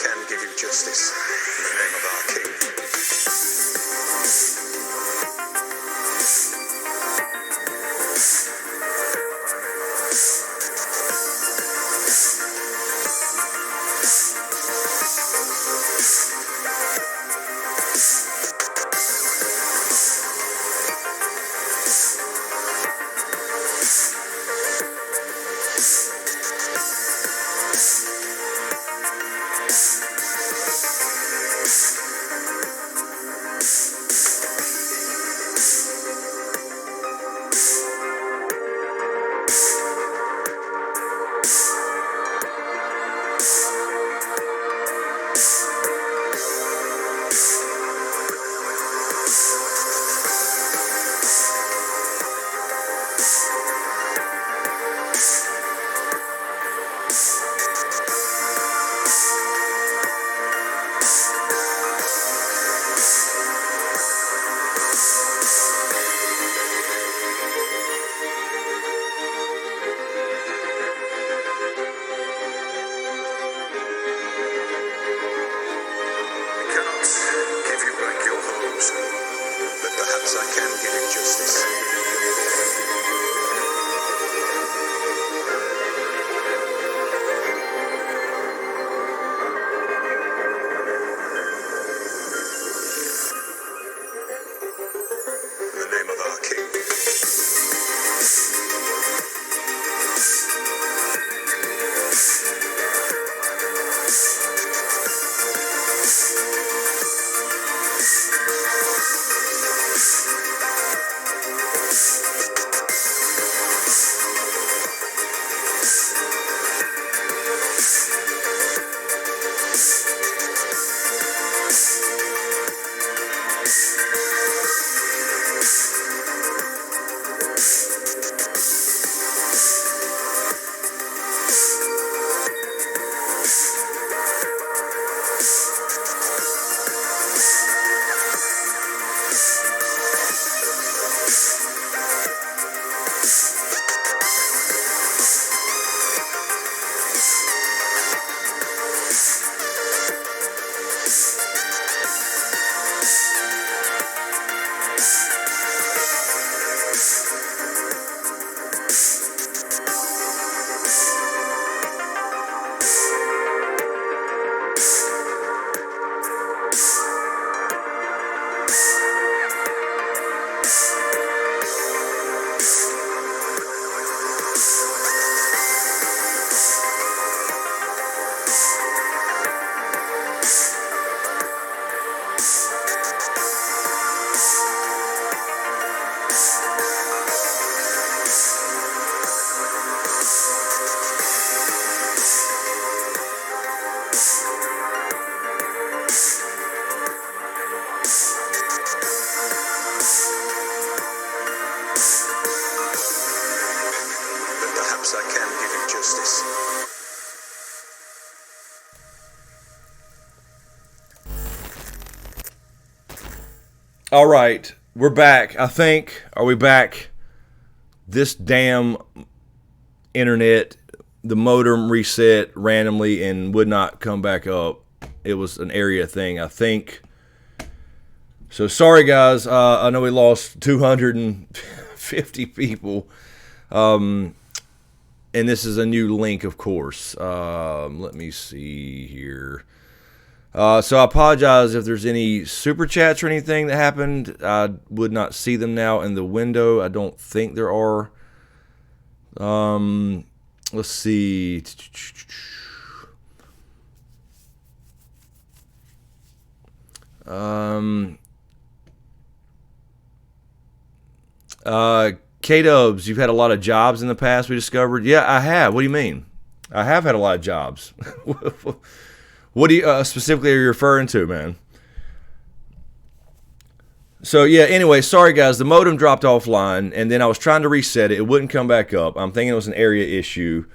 can give you justice in the name of our King. All right, we're back. I think. Are we back? This damn internet, the modem reset randomly and would not come back up. It was an area thing, I think. So sorry, guys. I know we lost 250 people. And this is a new link, of course. Let me see here. So I apologize if there's any super chats or anything that happened. I would not see them now in the window. I don't think there are. Let's see. K-Dubs, you've had a lot of jobs in the past, we discovered. Yeah, I have. What do you mean? I have had a lot of jobs. What do you specifically are you referring to, man? So, yeah, anyway, sorry, guys. The modem dropped offline, and then I was trying to reset it. It wouldn't come back up. I'm thinking it was an area issue.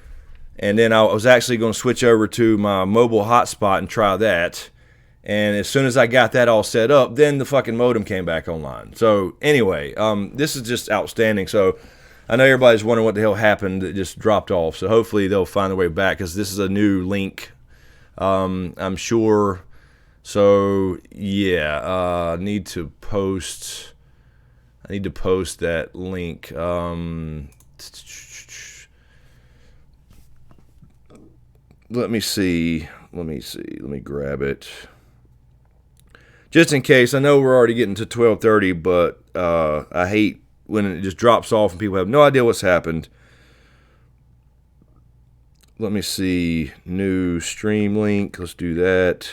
And then I was actually going to switch over to my mobile hotspot and try that. And as soon as I got that all set up, then the fucking modem came back online. So, anyway, this is just outstanding. So, I know everybody's wondering what the hell happened. It just dropped off. So, hopefully, they'll find their way back because this is a new link. I'm sure. So yeah, I need to post that link. Let me see. Let me grab it. Just in case, I know we're already getting to 12:30, but I hate when it just drops off and people have no idea what's happened. Let me see. New stream link. Let's do that.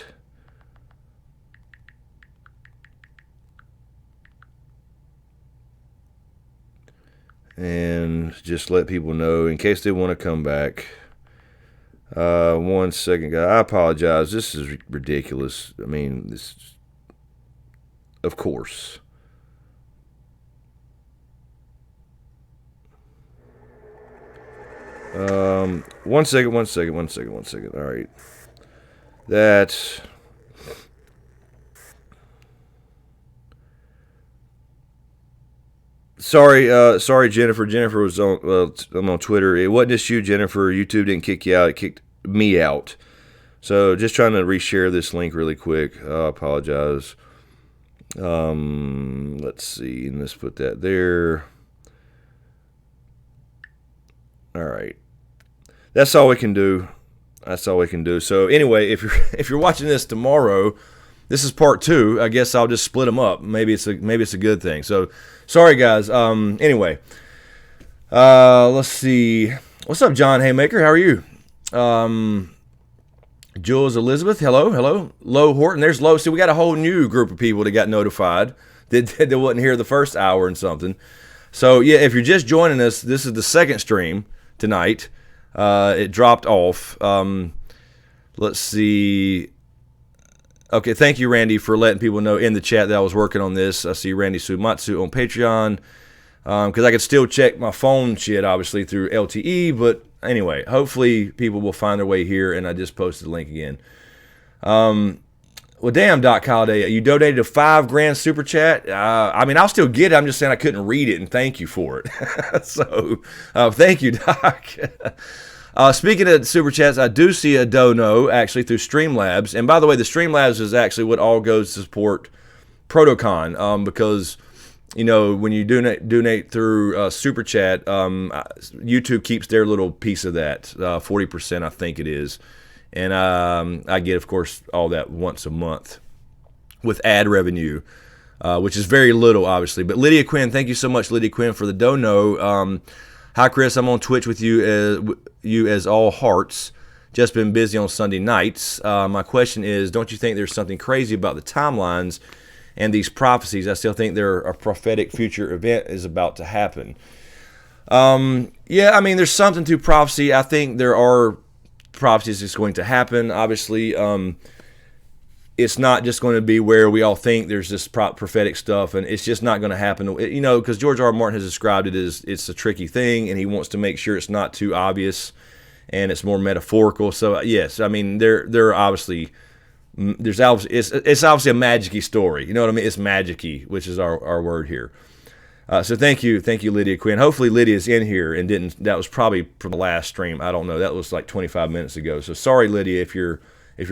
And just let people know in case they want to come back. 1 second, guys. I apologize. This is ridiculous. I mean, this, of course. One second. All right. That. Sorry, Jennifer. Jennifer was on. I'm on Twitter. It wasn't just you, Jennifer. YouTube didn't kick you out. It kicked me out. So just trying to reshare this link really quick. I apologize. Let's see. And let's put that there. All right. That's all we can do. So anyway, if you're watching this tomorrow, this is part 2. I guess I'll just split them up. Maybe it's a good thing. So sorry, guys. Anyway, let's see. What's up, John Haymaker? How are you? Jules Elizabeth. Hello. Lo Horton. There's Lo. See, we got a whole new group of people that got notified that wasn't here the first hour and something. So yeah, if you're just joining us, this is the second stream tonight. It dropped off. Let's see. Okay, thank you, Randy, for letting people know in the chat that I was working on this. I see Randy Sumatsu on Patreon, because I could still check my phone shit, obviously, through LTE. But anyway, hopefully people will find their way here, and I just posted the link again. Well, damn, Doc Holiday, you donated a $5,000 super chat. I mean, I'll still get it. I'm just saying I couldn't read it, and thank you for it. So, thank you, Doc. Speaking of super chats, I do see a dono actually through Streamlabs. And by the way, the Streamlabs is actually what all goes to support Protocon, because, you know, when you donate through super chat, YouTube keeps their little piece of that, 40% I think it is. And I get, of course, all that once a month with ad revenue, which is very little, obviously. But Lydia Quinn, thank you so much, Lydia Quinn, for the dono. Hi, Chris. I'm on Twitch with you as all hearts. Just been busy on Sunday nights. My question is, don't you think there's something crazy about the timelines and these prophecies? I still think a prophetic future event is about to happen. Yeah, I mean, there's something to prophecy. I think there are prophecies that's going to happen. Obviously, it's not just going to be where we all think there's this prophetic stuff, and it's just not going to happen. You know, because George R. R. Martin has described it as it's a tricky thing, and he wants to make sure it's not too obvious, and it's more metaphorical. So yes, I mean there obviously it's obviously a magic-y story. You know what I mean? It's magic-y, which is our word here. So thank you, Lydia Quinn. Hopefully Lydia's in here and didn't. That was probably from the last stream. I don't know. That was like 25 minutes ago. So sorry, Lydia, if you're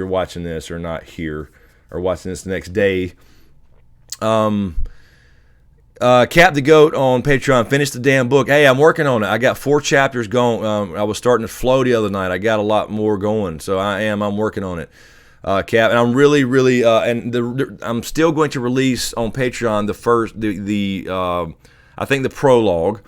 watching this or not here or watching this the next day. Cap the Goat on Patreon. Finish the damn book. Hey, I'm working on it. I got 4 chapters going. I was starting to flow the other night. I got a lot more going, so I'm working on it. Cap, and I'm really, I'm still going to release on Patreon I think the prologue,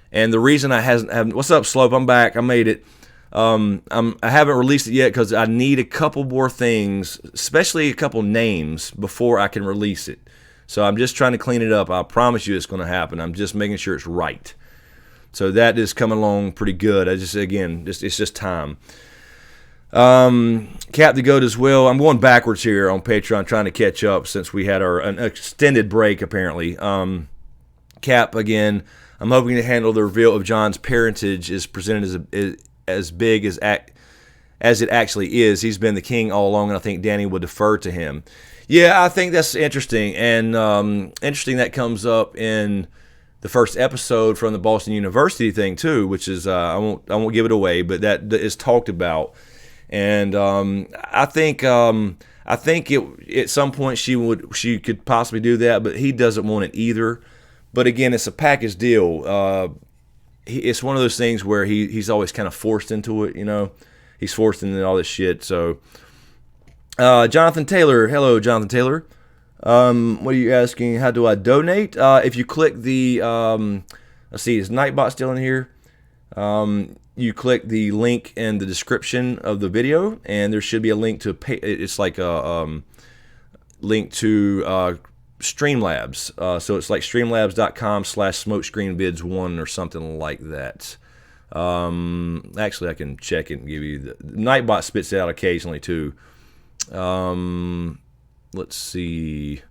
and the reason I haven't. What's up, Slope? I'm back. I made it. I haven't released it yet because I need a couple more things, especially a couple names, before I can release it. So I'm just trying to clean it up. I promise you it's going to happen. I'm just making sure it's right. So that is coming along pretty good. It's just time. Cap the Goat as well. I'm going backwards here on Patreon, trying to catch up since we had an extended break apparently. Cap again. I'm hoping to handle the reveal of John's parentage is presented as big as it actually is. He's been the king all along, and I think Danny would defer to him. Yeah, I think that's interesting, and interesting that comes up in the first episode from the Boston University thing too, which is I won't give it away, but that is talked about. And I think at some point she could possibly do that, but he doesn't want it either. But again, it's a package deal. It's one of those things where he's always kind of forced into it. He's forced into all this shit. So Jonathan Taylor, hello Jonathan Taylor. What are you asking? How do I donate? If you click the let's see, is Nightbot still in here? You click the link in the description of the video, and there should be a link to it's like a link to Streamlabs. So it's like streamlabs.com/smokescreenvids1 or something like that. Actually, I can check it and give you Nightbot spits it out occasionally too. Let's see.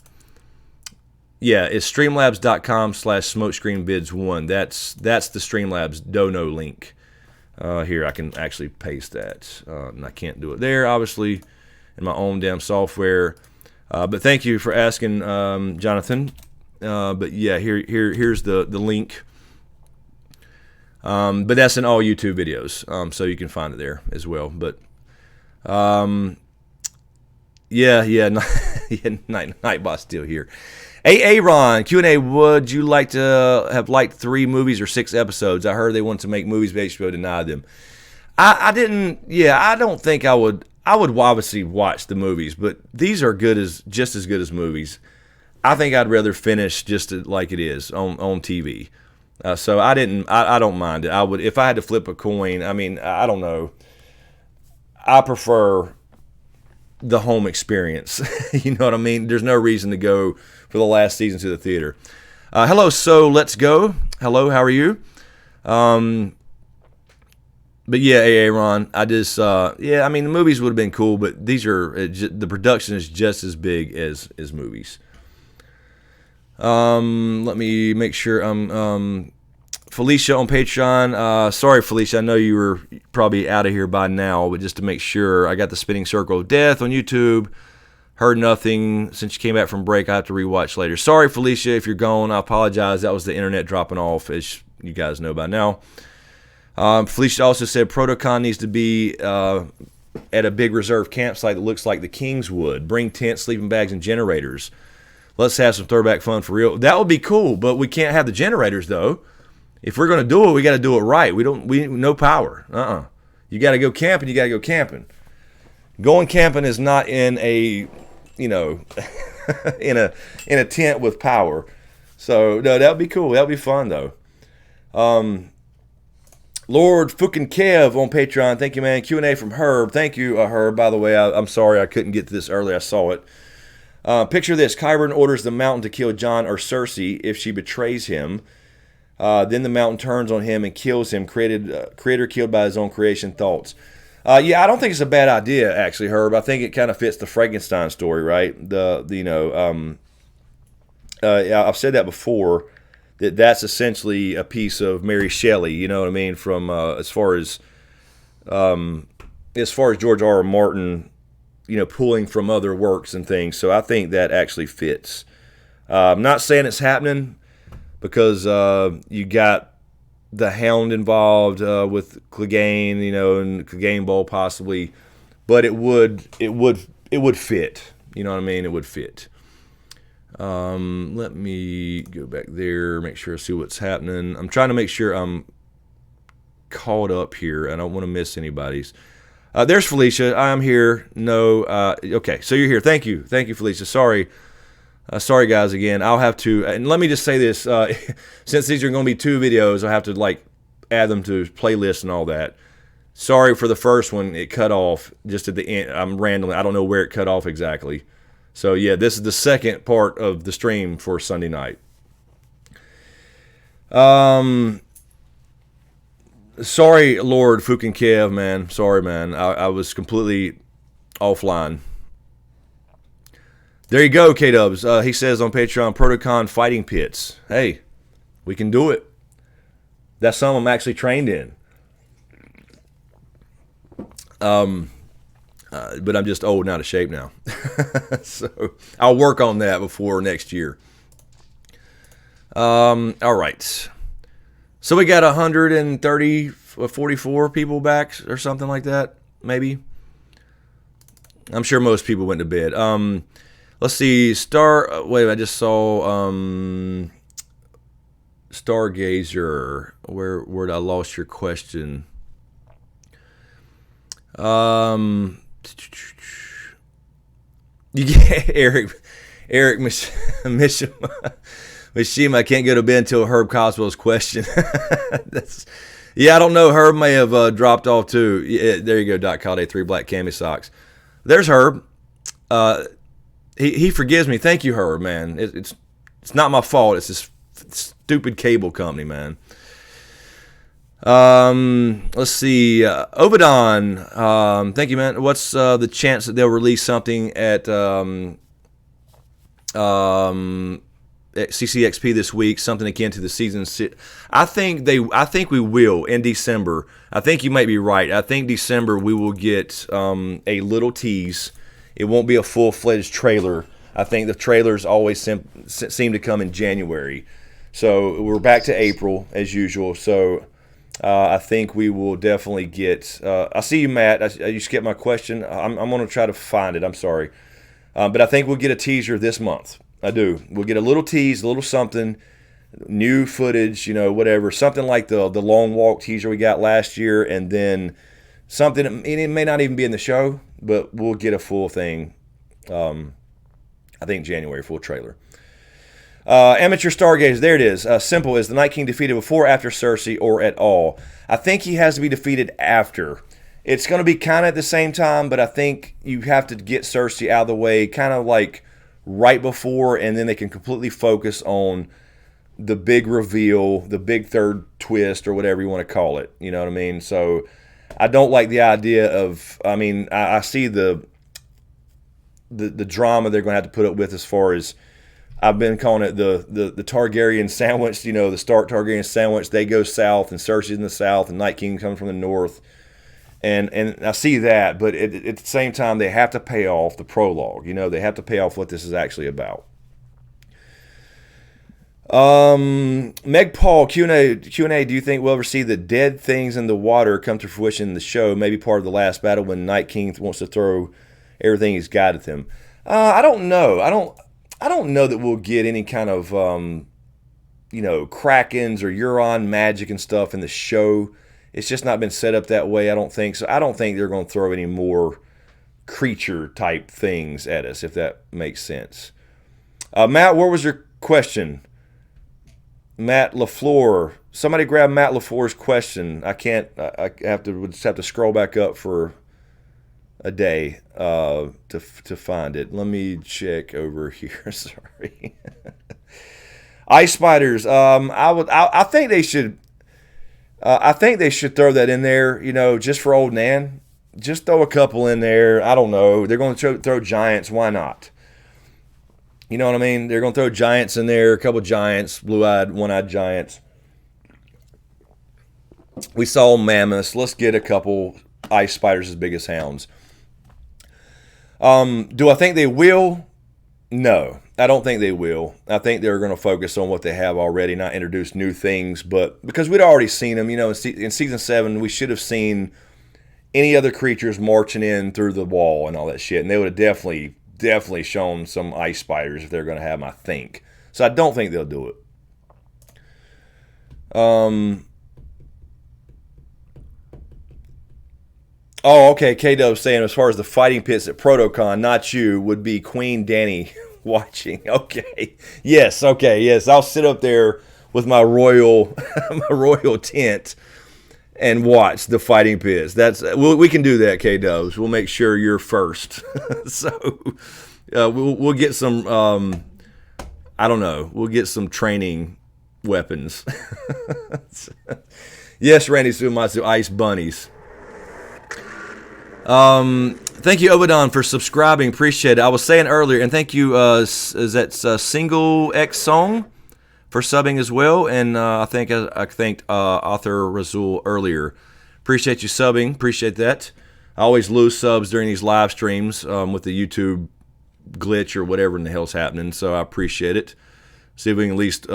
Yeah, it's streamlabs.com/smokescreenvids1. That's the Streamlabs dono link. Here, I can actually paste that. And I can't do it there, obviously, in my own damn software. But thank you for asking, Jonathan. But yeah, here's the link. But that's in all YouTube videos, so you can find it there as well. But yeah, Nightbot's still here. Ron, Q&A, would you like to have liked 3 movies or 6 episodes? I heard they wanted to make movies, but HBO denied them. I didn't, I don't think I would obviously watch the movies, but these are just as good as movies. I think I'd rather finish just like it is on TV. So I don't mind it. I would, if I had to flip a coin, I mean, I don't know. I prefer the home experience. You know what I mean? There's no reason to go for the last season to the theater. Hello, so let's go. Hello, how are you? But yeah, Ron, I just I mean the movies would have been cool, but these are the production is just as big as movies. Let me make sure Felicia on Patreon. Sorry, Felicia, I know you were probably out of here by now, but just to make sure, I got the Spinning Circle of Death on YouTube. Heard nothing since you came back from break. I have to rewatch later. Sorry, Felicia, if you're gone. I apologize. That was the internet dropping off, as you guys know by now. Felicia also said Protocon needs to be at a big reserve campsite that looks like the Kingswood. Bring tents, sleeping bags, and generators. Let's have some throwback fun for real. That would be cool, but we can't have the generators though. If we're gonna do it, we got to do it right. We no power. You got to go camping. You got to go camping. Going camping is not in a in a tent with power. So no, that would be cool. That would be fun though. Lord fucking Kev on Patreon. Thank you, man. Q&A from Herb. Thank you, Herb. By the way, I'm sorry I couldn't get to this early. I saw it. Picture this. Qyburn orders the mountain to kill Jon or Cersei if she betrays him. Then the mountain turns on him and kills him. Creator killed by his own creation. Thoughts? I don't think it's a bad idea, actually, Herb. I think it kind of fits the Frankenstein story, right? I've said that before. That's essentially a piece of Mary Shelley. You know what I mean? From as far as George R. R. Martin, pulling from other works and things. So I think that actually fits. I'm not saying it's happening because you got the Hound involved with Clegane, and Clegane Bowl possibly, but it would fit. You know what I mean? It would fit. Let me go back there, make sure I see what's happening. I'm trying to make sure I'm caught up here. I don't want to miss anybody's. There's Felicia. I'm here. No. Okay, so you're here. Thank you, Felicia. Sorry, guys. Again, I'll have to. And let me just say this: since these are going to be 2 videos, I'll have to add them to playlists and all that. Sorry for the first one; it cut off just at the end. I'm randomly. I don't know where it cut off exactly. So yeah, this is the second part of the stream for Sunday night. Sorry, Lord Fucking Kev, man. Sorry, man. I was completely offline. There you go, K-Dubs. He says on Patreon, Protocon fighting pits. Hey, we can do it. That's something I'm actually trained in. But I'm just old and out of shape now. So I'll work on that before next year. All right. So we got 144 people back or something like that, maybe. I'm sure most people went to bed. Let's see. Wait, I just saw Stargazer. Where I lost your question? You get Eric Mishima. I can't go to bed until Herb Coswell's question. Yeah, I don't know. Herb may have dropped off too. Yeah, there you go. Doc Calday, 3 black cami socks. There's Herb. He forgives me. Thank you, Herb, man. It's not my fault. It's this stupid cable company, man. Let's see. Obadon, thank you, man. What's the chance that they'll release something at CCXP this week? Something akin to the season. I think we will in December. I think you might be right. I think December we will get a little tease. It won't be a full-fledged trailer. I think the trailers always seem to come in January. So we're back to April as usual. So I think we will definitely get. I see you, Matt. You skipped my question. I'm going to try to find it. I'm sorry, but I think we'll get a teaser this month. I do. We'll get a little tease, a little something, new footage, whatever, something like the long walk teaser we got last year, and then something. It may not even be in the show, but we'll get a full thing. I think January, full trailer. Amateur Stargazer, there it is. Simple. Is the Night King defeated before, after Cersei, or at all? I think he has to be defeated after. It's going to be kind of at the same time, but I think you have to get Cersei out of the way kind of like right before, and then they can completely focus on the big reveal, the big third twist, or whatever you want to call it. You know what I mean? So I don't like the idea of, I see the drama they're going to have to put up with as far as, I've been calling it the Targaryen sandwich, the Stark Targaryen sandwich. They go south, and Cersei's in the south, and Night King comes from the north. And I see that, but at the same time, they have to pay off the prologue. They have to pay off what this is actually about. Meg Paul, Q&A, do you think we'll ever see the dead things in the water come to fruition in the show? Maybe part of the last battle when Night King wants to throw everything he's got at them. I don't know. I don't know that we'll get any kind of, Krakens or Euron magic and stuff in the show. It's just not been set up that way, I don't think. So I don't think they're going to throw any more creature-type things at us, if that makes sense. Matt, what was your question? Matt LaFleur. Somebody grab Matt LaFleur's question. I can't. I have to scroll back up for a day to find it. Let me check over here. Sorry. Ice spiders. I think they should. I think they should throw that in there. Just for old Nan. Just throw a couple in there. I don't know. They're going to throw giants. Why not? You know what I mean? They're going to throw giants in there. A couple giants, blue-eyed, one-eyed giants. We saw mammoths. Let's get a couple ice spiders as big as hounds. Do I think they will? No, I don't think they will. I think they're going to focus on what they have already, not introduce new things. But because we'd already seen them, in season 7, we should have seen any other creatures marching in through the wall and all that shit, and they would have definitely shown some ice spiders if they're going to have them, I think. So I don't think they'll do it. Oh, okay. K-Dub's saying as far as the fighting pits at Protocon, not you, would be Queen Dany watching. Okay. Yes. I'll sit up there with my royal tent and watch the fighting pits. We can do that, K-Dubs. We'll make sure you're first. So we'll get some. I don't know. We'll get some training weapons. Yes, Randy Sumatsu, ice bunnies. Thank you, Obadon, for subscribing. Appreciate it. I was saying earlier, and thank you, Single X Song for subbing as well. And I thanked Author Razul earlier. Appreciate you subbing. Appreciate that. I always lose subs during these live streams with the YouTube glitch or whatever in the hell's happening. So I appreciate it. See if we can at least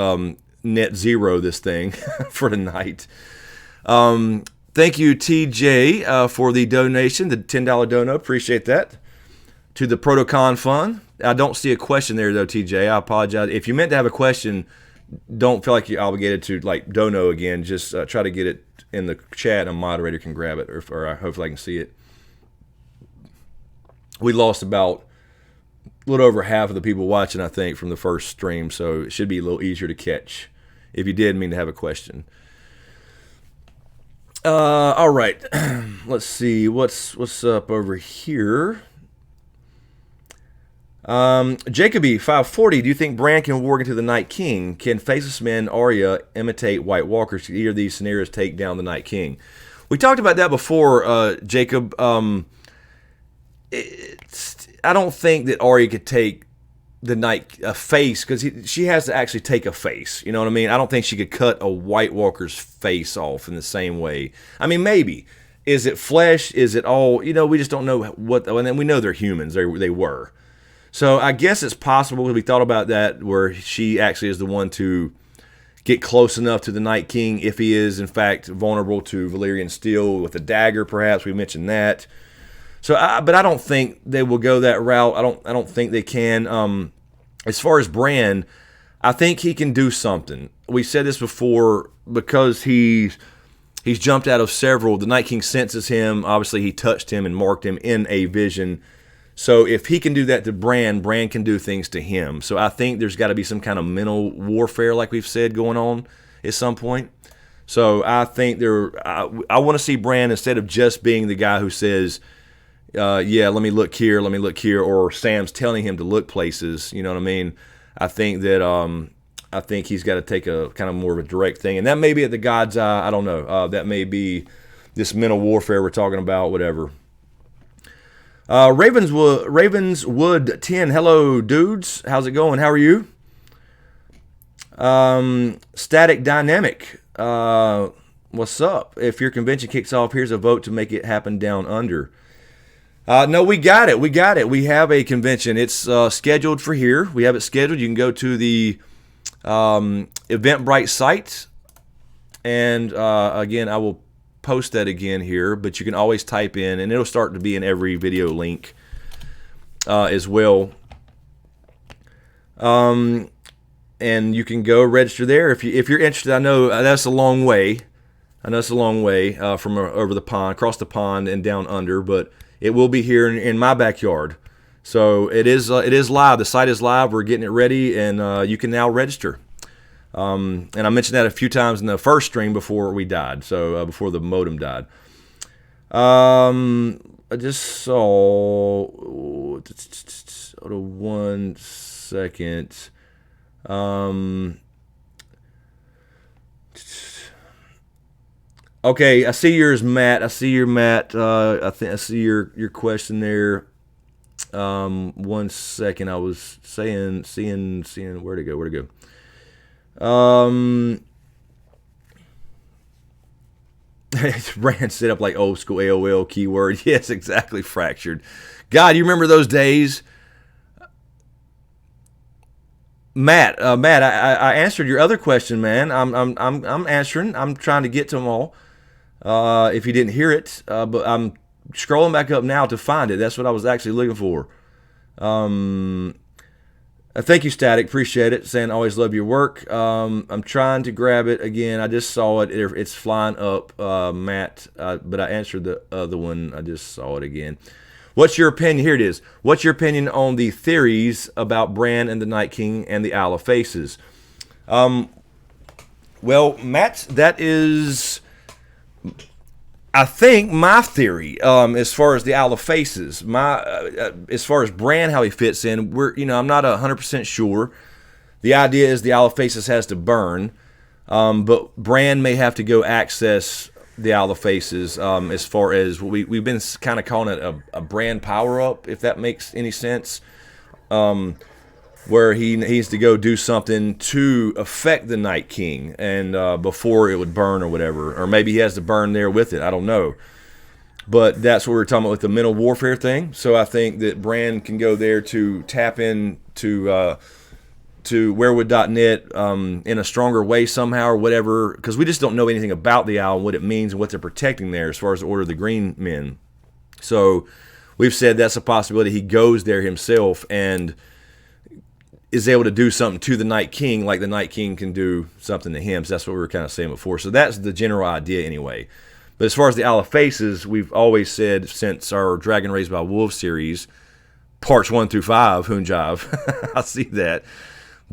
net zero this thing for tonight. Thank you, TJ, for the donation, the $10 dono. Appreciate that. to the Protocon Fund. I don't see a question there, though, TJ. I apologize. If you meant to have a question, don't feel like you're obligated to, like, dono again. Just try to get it in the chat, and a moderator can grab it, or hopefully I can see it. We lost about a little over half of the people watching, I think, from the first stream, so it should be a little easier to catch if you did mean to have a question. All right. Let's see. What's up over here? Jacoby 540. Do you think Bran can walk into the Night King? Can Faceless Men, Arya imitate White Walkers? Can either of these scenarios take down the Night King? We talked about that before, Jacob. I don't think that Arya could take the Night face, because she has to actually take a face. You know what I mean? I don't think she could cut a White Walker's face off in the same way. I mean, maybe. Is it flesh? Is it all? You know, we just don't know what. And then we know they're humans. They were. So I guess it's possible, we thought about that, where she actually is the one to get close enough to the Night King if he is, in fact, vulnerable to Valyrian steel with a dagger, perhaps. We mentioned that. So, but I don't think they will go that route. I don't think they can. As far as Bran, I think he can do something. We said this before, because he's jumped out of several. The Night King senses him. Obviously, he touched him and marked him in a vision. So if he can do that to Bran can do things to him. So I think there's got to be some kind of mental warfare, like we've said, going on at some point. So I think I want to see Bran, instead of just being the guy who says, yeah, let me look here, or Sam's telling him to look places, you know what I mean? I think that I think he's got to take a kind of more of a direct thing. And that may be at the God's eye, I don't know. That may be this mental warfare we're talking about, whatever. Ravenswood 10, hello dudes, how's it going? How are you? Static Dynamic, what's up? If your convention kicks off, here's a vote to make it happen down under. No, we got it. We have a convention. It's scheduled for here. We have it scheduled. You can go to the Eventbrite site, and again, I will post that again here, but you can always type in, and it'll start to be in every video link as well. And you can go register there if you're interested. I know that's a long way. From over the pond, across the pond, and down under, but it will be here in my backyard. So it is live. The site is live. We're getting it ready, and you can now register. And I mentioned that a few times in the first stream before we died, so before the modem died. I just saw. Hold on 1 second. Okay, I see yours, Matt. I see your question there. 1 second. I was seeing where'd it go? Ran set up like old school AOL keyword. Yes, exactly. Fractured. God, you remember those days? Matt, I answered your other question, man. I'm answering. I'm trying to get to them all. If you didn't hear it, but I'm scrolling back up now to find it. That's what I was actually looking for. Thank you, Static. Appreciate it. Saying always love your work. I'm trying to grab it again. I just saw it. It's flying up, Matt. But I answered the other one. I just saw it again. What's your opinion? Here it is. What's your opinion on the theories about Bran and the Night King and the Isle of Faces? Well, Matt, that is, I think, my theory. As far as the Isle of Faces, as far as Bran, how he fits in, I'm not 100% sure. The idea is the Isle of Faces has to burn, but Bran may have to go access the Isle of Faces, as far as we've been kind of calling it a Bran power-up, if that makes any sense, where he needs to go do something to affect the Night King, and before it would burn or whatever, or maybe he has to burn there with it, I don't know. But that's what we're talking about with the mental warfare thing. So I think that Bran can go there to tap in to werewood.net in a stronger way somehow or whatever, because we just don't know anything about the Isle and what it means and what they're protecting there as far as the Order of the Green Men. So we've said that's a possibility. He goes there himself and is able to do something to the Night King like the Night King can do something to him. So that's what we were kind of saying before. So that's the general idea anyway. But as far as the Isle of Faces, we've always said since our Dragon Raised by Wolves series, parts 1 through 5, Hoonjive, I see that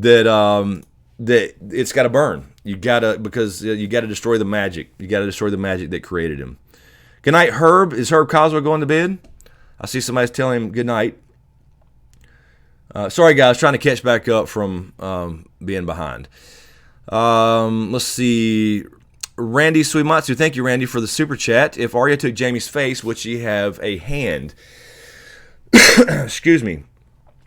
it's got to burn. Because you got to destroy the magic. You got to destroy the magic that created him. Good night, Herb. Is Herb Coswell going to bed? I see somebody's telling him good night. Sorry, guys, trying to catch back up from being behind. Let's see. Randy Suimatsu, thank you, Randy, for the super chat. If Arya took Jaime's face, would she have a hand? Excuse me.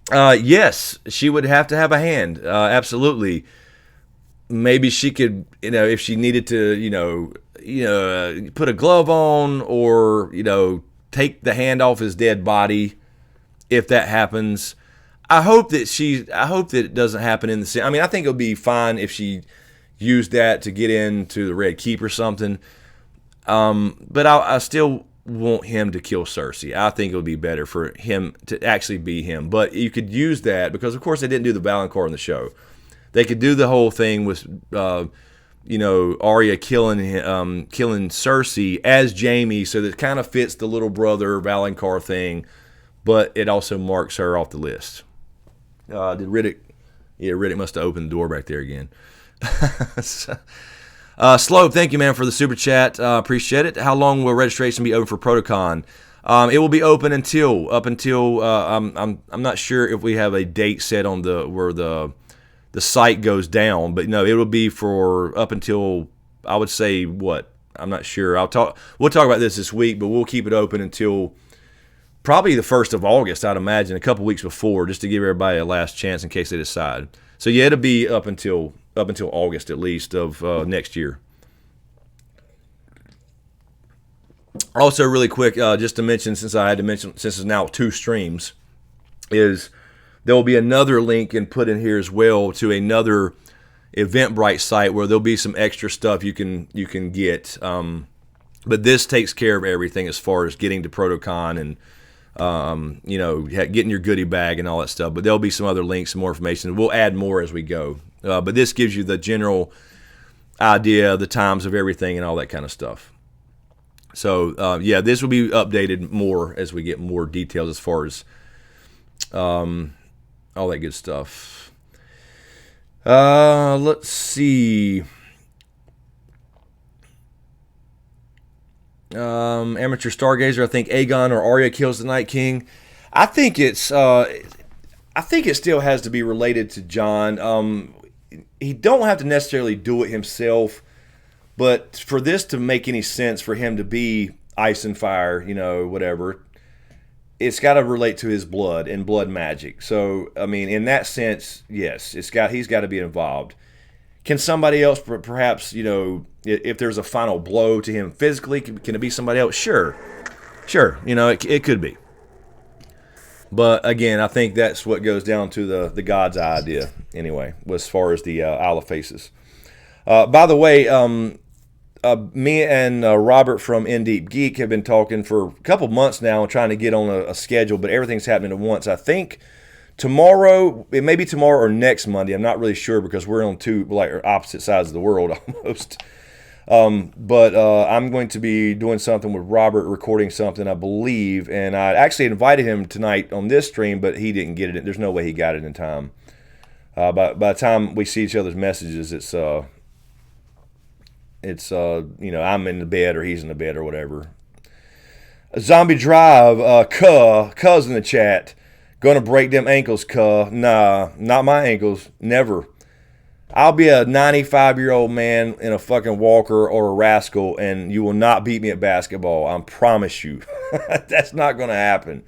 Yes, she would have to have a hand. Absolutely. Maybe she could, if she needed to, put a glove on or, take the hand off his dead body. If that happens, I hope that it doesn't happen in the scene. I mean, I think it would be fine if she used that to get into the Red Keep or something. But I still want him to kill Cersei. I think it would be better for him to actually be him. But you could use that because, of course, they didn't do the Valancourt in the show. They could do the whole thing with, Arya killing Cersei as Jaime, so that it kind of fits the little brother Valancourt thing, but it also marks her off the list. Did Riddick? Yeah, Riddick must have opened the door back there again. Slope, thank you, man, for the super chat. Appreciate it. How long will registration be open for Protocon? It will be open until I'm not sure if we have a date set on where the site goes down, but no, it will be for up until, I would say, what? I'm not sure. We'll talk about this week, but we'll keep it open until probably the 1st of August, I'd imagine, a couple weeks before, just to give everybody a last chance in case they decide. So yeah, it'll be up until August at least of next year. Also, really quick, just to mention, since it's now 2 streams, is there will be another link and put in here as well to another Eventbrite site where there'll be some extra stuff you can get. But this takes care of everything as far as getting to Protocon and getting your goodie bag and all that stuff. But there'll be some other links, some more information. We'll add more as we go. But this gives you the general idea, the times of everything, and all that kind of stuff. So, this will be updated more as we get more details as far as all that good stuff. Let's see. Amateur Stargazer, I think Aegon or Arya kills the Night King. I think it still has to be related to Jon. He don't have to necessarily do it himself, but for this to make any sense for him to be ice and fire, whatever, it's got to relate to his blood and blood magic. So, I mean, in that sense, yes, he's got to be involved. Can somebody else, perhaps, if there's a final blow to him physically, can it be somebody else? Sure, it could be. But again, I think that's what goes down to the God's eye idea, anyway, as far as the Isle of Faces. By the way, me and Robert from In Deep Geek have been talking for a couple months now and trying to get on a schedule, but everything's happening at once. I think tomorrow, it may be tomorrow or next Monday. I'm not really sure because we're on two opposite sides of the world almost. But I'm going to be doing something with Robert, recording something, I believe, and I actually invited him tonight on this stream, but he didn't get it. There's no way he got it in time. By the time we see each other's messages, it's I'm in the bed or he's in the bed or whatever. Zombie Drive, Cuz in the chat. Gonna break them ankles, Cuh. Nah, not my ankles. Never. I'll be a 95-year-old man in a fucking walker or a rascal, and you will not beat me at basketball. I promise you. That's not gonna happen.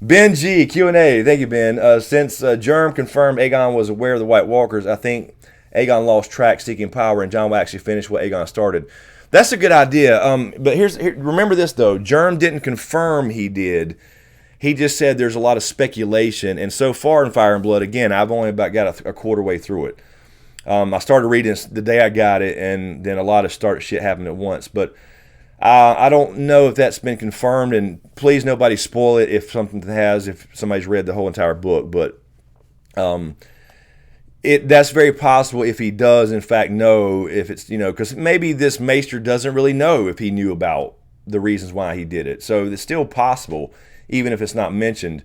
Ben G, Q&A. Thank you, Ben. Since Germ confirmed Aegon was aware of the White Walkers, I think Aegon lost track seeking power, and Jon will actually finish what Aegon started. That's a good idea. But remember this, though. Germ didn't confirm he did. He just said there's a lot of speculation. And so far in Fire and Blood, again, I've only about got a quarter way through it. I started reading the day I got it, and then a lot of shit happened at once. But I don't know if that's been confirmed, and please nobody spoil it if something has, if somebody's read the whole entire book. But that's very possible if he does in fact know, if it's, because maybe this maester doesn't really know if he knew about the reasons why he did it. So it's still possible, even if it's not mentioned.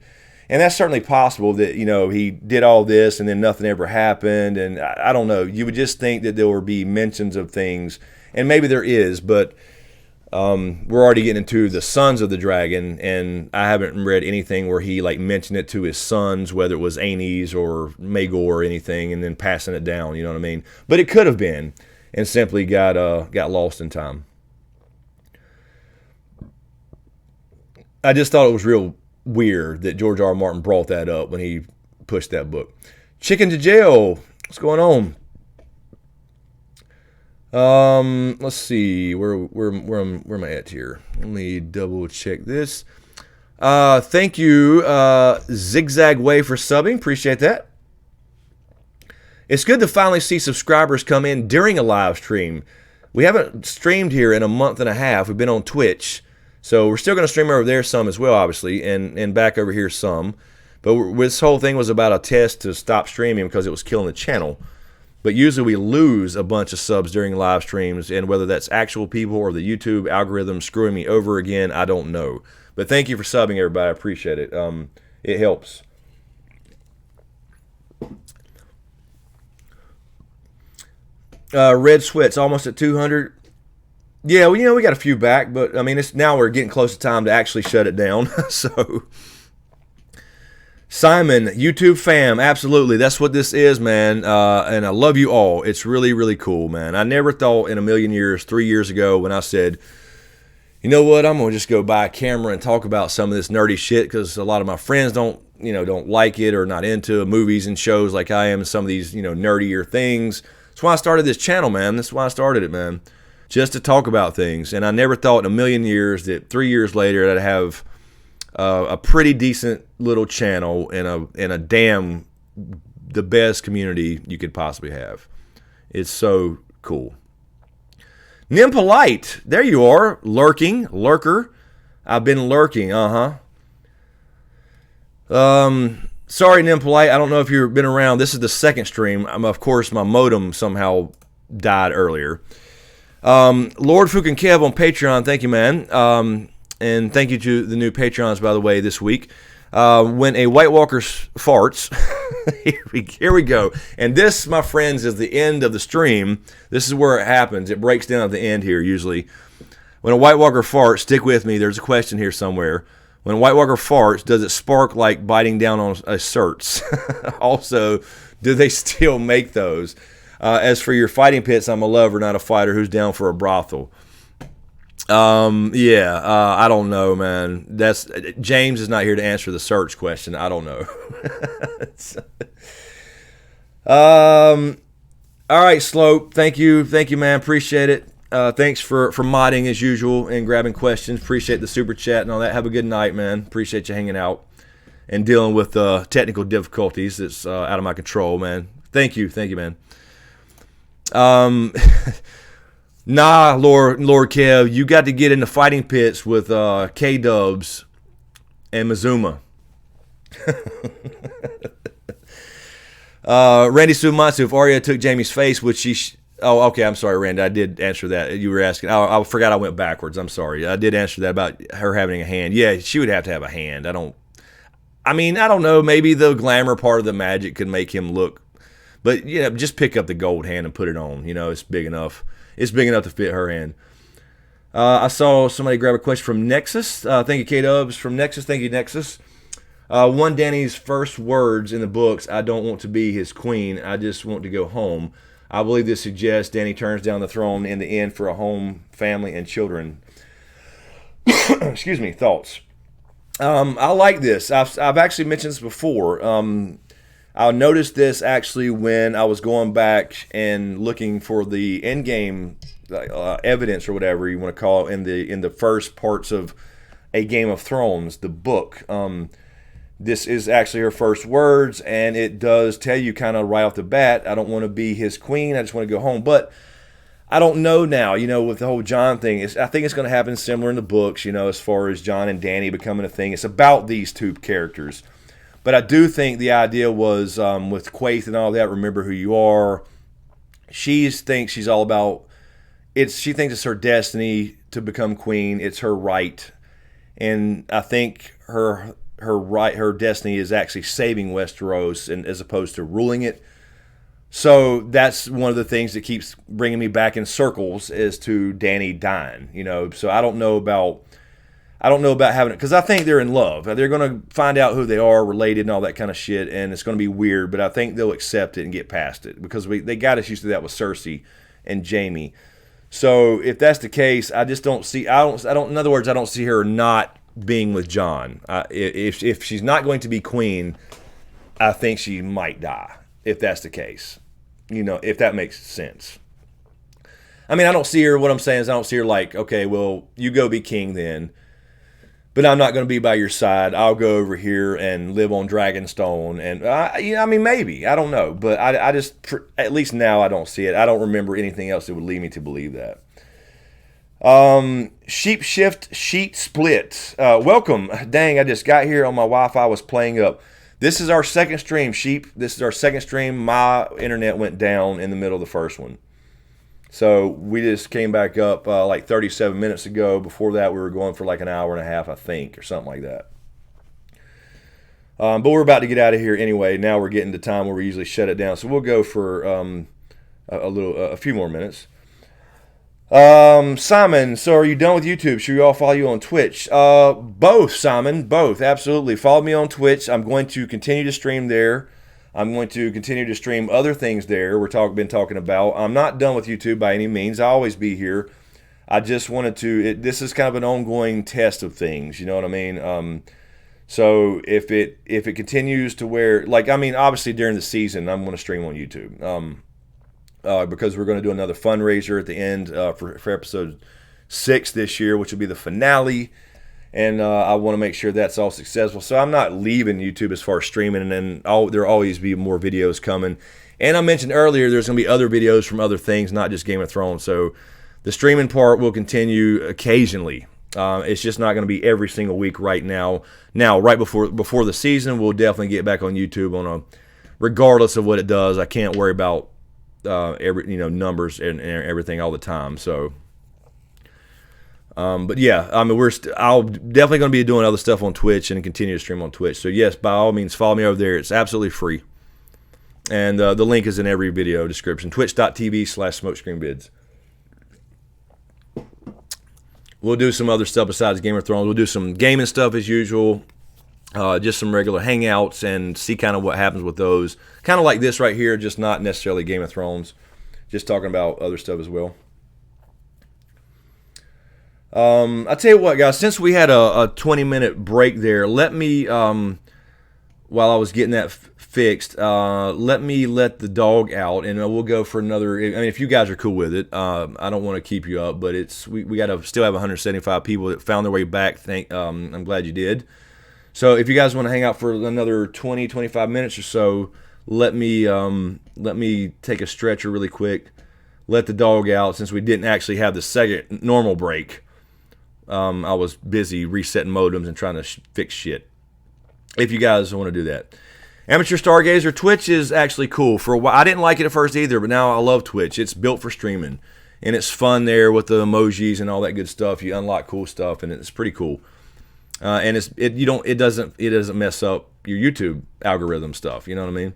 And that's certainly possible that, he did all this and then nothing ever happened. And I don't know. You would just think that there would be mentions of things, and maybe there is, but we're already getting into the sons of the dragon, and I haven't read anything where he mentioned it to his sons, whether it was Aenys or Maegor or anything, and then passing it down. You know what I mean? But it could have been, and simply got lost in time. I just thought it was real weird that George R. R. Martin brought that up when he pushed that book. Chicken to jail. What's going on? Let's see. Where am I at here? Let me double check this. Thank you, Zigzag Way, for subbing. Appreciate that. It's good to finally see subscribers come in during a live stream. We haven't streamed here in a month and a half. We've been on Twitch. So we're still going to stream over there some as well, obviously, and back over here some. But this whole thing was about a test to stop streaming because it was killing the channel. But usually we lose a bunch of subs during live streams, and whether that's actual people or the YouTube algorithm screwing me over again, I don't know. But thank you for subbing, everybody. I appreciate it. It helps. Red Sweat's almost at 200. Yeah, well, we got a few back, but I mean, now we're getting close to time to actually shut it down. So, Simon, YouTube fam, absolutely, that's what this is, man. And I love you all. It's really, really cool, man. I never thought in a million years, 3 years ago, when I said, you know what, I'm gonna just go buy a camera and talk about some of this nerdy shit because a lot of my friends don't like it or not into movies and shows like I am, and some of these, nerdier things. That's why I started this channel, man. That's why I started it, man. Just to talk about things. And I never thought in a million years that 3 years later I'd have a pretty decent little channel and the best community you could possibly have. It's so cool. Nimpolite, there you are, lurker. I've been lurking, Sorry, Nimpolite, I don't know if you've been around. This is the second stream. Of course, my modem somehow died earlier. Lord Fukin Kev on Patreon, thank you, man. And thank you to the new Patreons, by the way, this week. When a White Walker farts, here we go. And this, my friends, is the end of the stream. This is where it happens. It breaks down at the end here, usually. When a White Walker farts, stick with me, there's a question here somewhere. When a White Walker farts, does it spark like biting down on a certs? Also, do they still make those? As for your fighting pits, I'm a lover, not a fighter who's down for a brothel. I don't know, man. James is not here to answer the search question. I don't know. All right, Slope. Thank you, man. Appreciate it. Thanks for modding as usual and grabbing questions. Appreciate the super chat and all that. Have a good night, man. Appreciate you hanging out and dealing with technical difficulties that's out of my control, man. Thank you, man. Nah, Lord Kev, you got to get into fighting pits with K-Dubs and Mazuma. Randy Sumatsu, if Arya took Jamie's face, would she... Oh, okay, I'm sorry, Randy. I did answer that. You were asking... I forgot I went backwards. I'm sorry. I did answer that about her having a hand. Yeah, she would have to have a hand. I don't know. Maybe the glamour part of the magic could make him look... But, yeah, just pick up the gold hand and put it on. It's big enough. It's big enough to fit her hand. I saw somebody grab a question from Nexus. Thank you, K-Dubs, from Nexus. Thank you, Nexus. One Danny's first words in the books, I don't want to be his queen. I just want to go home. I believe this suggests Danny turns down the throne in the end for a home, family, and children. Excuse me, thoughts. I like this. I've actually mentioned this before. I noticed this actually when I was going back and looking for the endgame evidence or whatever you want to call it in the first parts of A Game of Thrones, the book. This is actually her first words, and it does tell you kind of right off the bat, I don't want to be his queen, I just want to go home. But I don't know now, with the whole John thing. I think it's going to happen similar in the books, as far as John and Danny becoming a thing. It's about these two characters. But I do think the idea was with Quaithe and all that, remember who you are. She thinks she's all about she thinks it's her destiny to become queen. It's her right. And I think her destiny is actually saving Westeros and as opposed to ruling it. So that's one of the things that keeps bringing me back in circles as to Danny dying, So I don't know about having it because I think they're in love. They're going to find out who they are, related, and all that kind of shit, and it's going to be weird. But I think they'll accept it and get past it because they got us used to that with Cersei and Jaime. So if that's the case, I just don't see. I don't. In other words, I don't see her not being with Jon. If she's not going to be queen, I think she might die. If that's the case. If that makes sense. I mean, I don't see her, what I'm saying is I don't see her like, okay, well, you go be king then, but I'm not going to be by your side. I'll go over here and live on Dragonstone. And, I mean, maybe. I don't know. But I just, at least now I don't see it. I don't remember anything else that would lead me to believe that. Sheep shift sheet split. Welcome. Dang, I just got here on my Wi-Fi was playing up. This is our second stream, Sheep. This is our second stream. My internet went down in the middle of the first one. So we just came back up like 37 minutes ago. Before that, we were going for like an hour and a half, I think, or something like that. But we're about to get out of here anyway. Now we're getting to time where we usually shut it down. So we'll go for a few more minutes. Simon, so are you done with YouTube? Should we all follow you on Twitch? Both, Simon, both, absolutely. Follow me on Twitch. I'm going to continue to stream there. I'm going to continue to stream other things there been talking about. I'm not done with YouTube by any means. I'll always be here. I just wanted to, this is kind of an ongoing test of things, you know what I mean? So if it continues to where, like, I mean, obviously during the season, I'm going to stream on YouTube. Because we're going to do another fundraiser at the end for episode 6 this year, which will be the finale, and I want to make sure that's all successful. So I'm not leaving YouTube as far as streaming, and then there'll always be more videos coming. And I mentioned earlier there's going to be other videos from other things, not just Game of Thrones. So the streaming part will continue occasionally. It's just not going to be every single week right now. Now, right before the season, we'll definitely get back on YouTube regardless of what it does. I can't worry about numbers and everything all the time. So, but yeah, I mean, I'll definitely going to be doing other stuff on Twitch and continue to stream on Twitch. So yes, by all means, follow me over there. It's absolutely free, and the link is in every video description. Twitch.tv/SmokeScreenBids. We'll do some other stuff besides Game of Thrones. We'll do some gaming stuff as usual. Just some regular hangouts and see kind of what happens with those. Kind of like this right here, just not necessarily Game of Thrones. Just talking about other stuff as well. I'll tell you what, guys. Since we had a 20-minute break there, let me, while I was getting that fixed, let the dog out, and we'll go for another. I mean, if you guys are cool with it, I don't want to keep you up, but we got to still have 175 people that found their way back. I'm glad you did. So if you guys want to hang out for another 20, 25 minutes or so, let me take a stretcher really quick, let the dog out, since we didn't actually have the second normal break. I was busy resetting modems and trying to fix shit. If you guys want to do that. Amateur Stargazer, Twitch is actually cool. For a while, I didn't like it at first either, but now I love Twitch. It's built for streaming, and it's fun there with the emojis and all that good stuff. You unlock cool stuff, and it's pretty cool. And it doesn't mess up your YouTube algorithm stuff. You know what I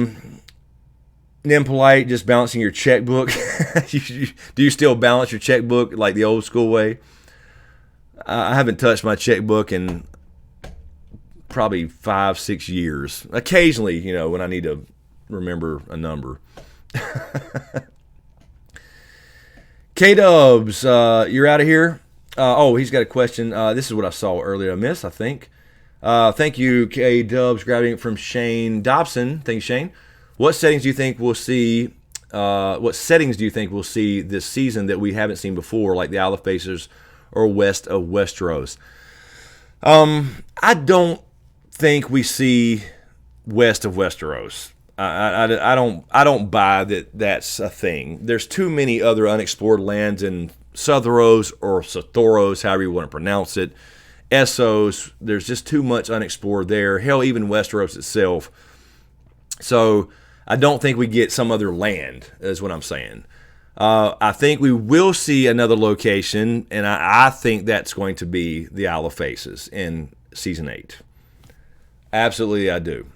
mean? Impolite, just balancing your checkbook. Do you still balance your checkbook like the old school way? I haven't touched my checkbook in probably 5-6 years. Occasionally, when I need to remember a number. K-Dubs, you're out of here. He's got a question. This is what I saw earlier. I missed, I think. Thank you, K-Dubs, grabbing it from Shane Dobson. Thank you, Shane. What settings do you think we'll see? What settings do you think we'll see this season that we haven't seen before, like the Isle of Facers or west of Westeros? I don't think we see west of Westeros. I don't buy that that's a thing. There's too many other unexplored lands in Southoros or Sothoros, however you want to pronounce it. Essos, there's just too much unexplored there. Hell, even Westeros itself. So I don't think we get some other land, is what I'm saying. I think we will see another location, and I think that's going to be the Isle of Faces in Season 8. Absolutely, I do.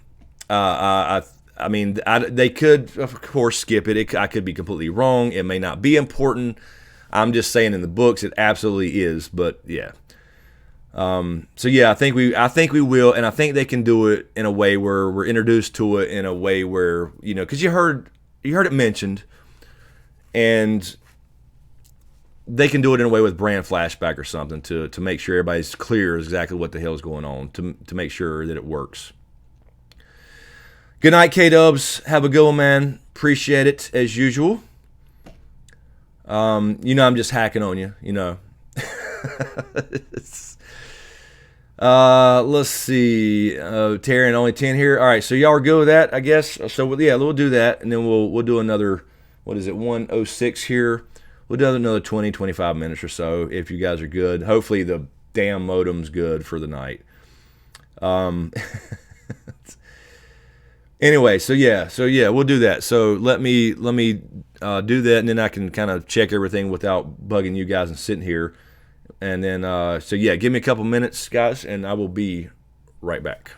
I mean, they could, of course, skip it. I could be completely wrong. It may not be important. I'm just saying in the books it absolutely is. But yeah. So yeah, I think we will, and I think they can do it in a way where we're introduced to it in a way where, you know, because you heard it mentioned, and they can do it in a way with brand flashback or something to make sure everybody's clear exactly what the hell is going on, to make sure that it works. Good night, K-Dubs. Have a good one, man. Appreciate it as usual. You know I'm just hacking on you, you know. Let's see. Terry, only 10 here. All right, so y'all are good with that, I guess. So yeah, we'll do that, and then we'll do another. What is it? 106 here. We'll do another 20, 25 minutes or so if you guys are good. Hopefully the damn modem's good for the night. Anyway, so yeah, we'll do that. So let me do that, and then I can kind of check everything without bugging you guys and sitting here. And then, so yeah, give me a couple minutes, guys, and I will be right back.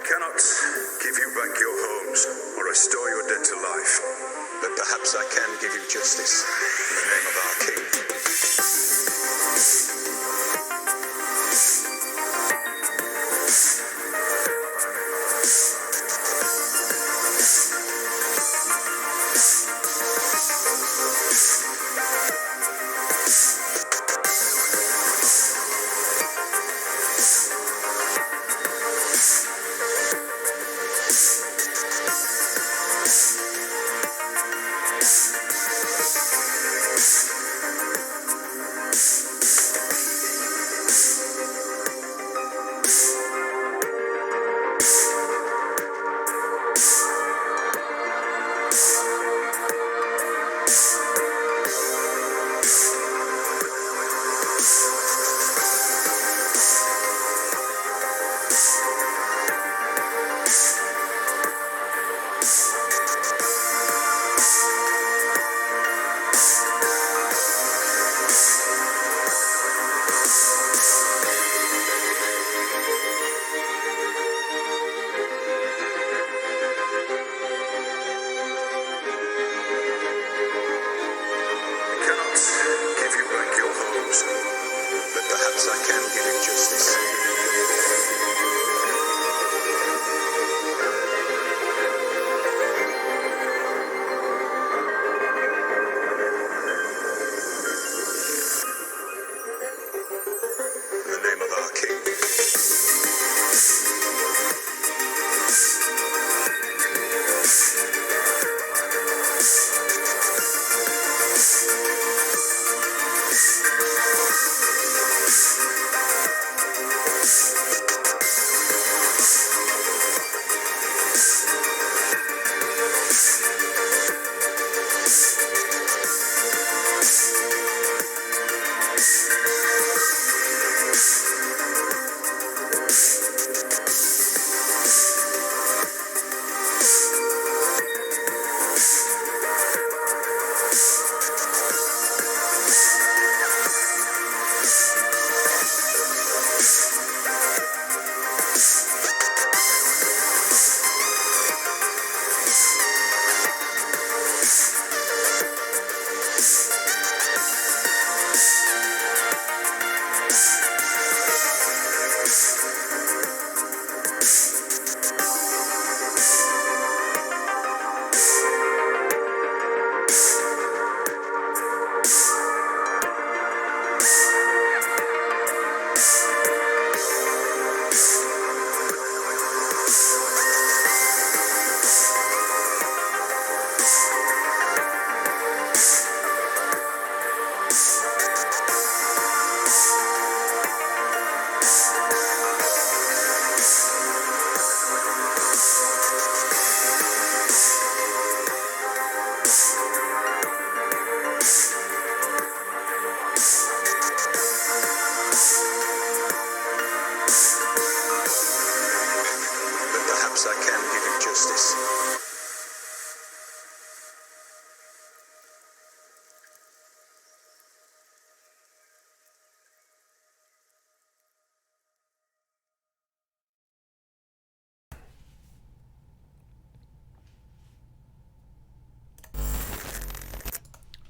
Cannot give you back your homes or restore your dead to life, but perhaps I can give you justice in the name of our King.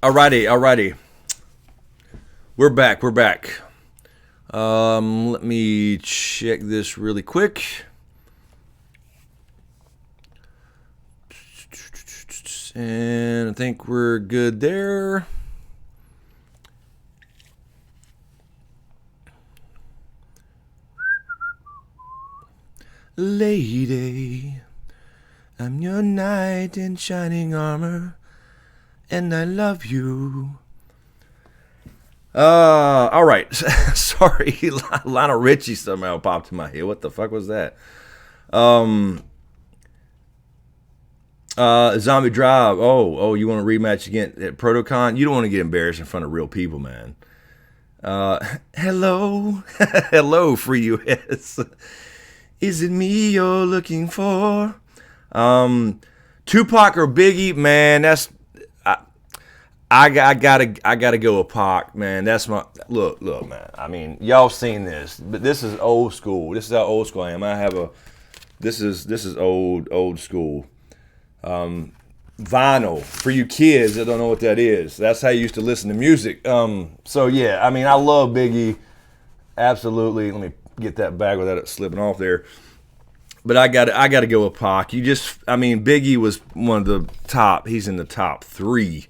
Alrighty. We're back. Let me check this really quick. And I think we're good there. Lady, I'm your knight in shining armor, and I love you. All right. Sorry, Lionel Richie somehow popped in my head. What the fuck was that? Zombie Drive. Oh, you want a rematch again at Protocon? You don't want to get embarrassed in front of real people, man. Hello, hello, Free US. Is it me you're looking for? Tupac or Biggie, man? That's I gotta go with Pac, man. That's my look, man. I mean, y'all seen this, but this is old school. This is how old school I am. I have a this is old school. Vinyl for you kids that don't know what that is. That's how you used to listen to music. So yeah, I mean, I love Biggie, absolutely. Let me get that back without it slipping off there. But I got to go with Pac. Biggie was one of the top. He's in the top 3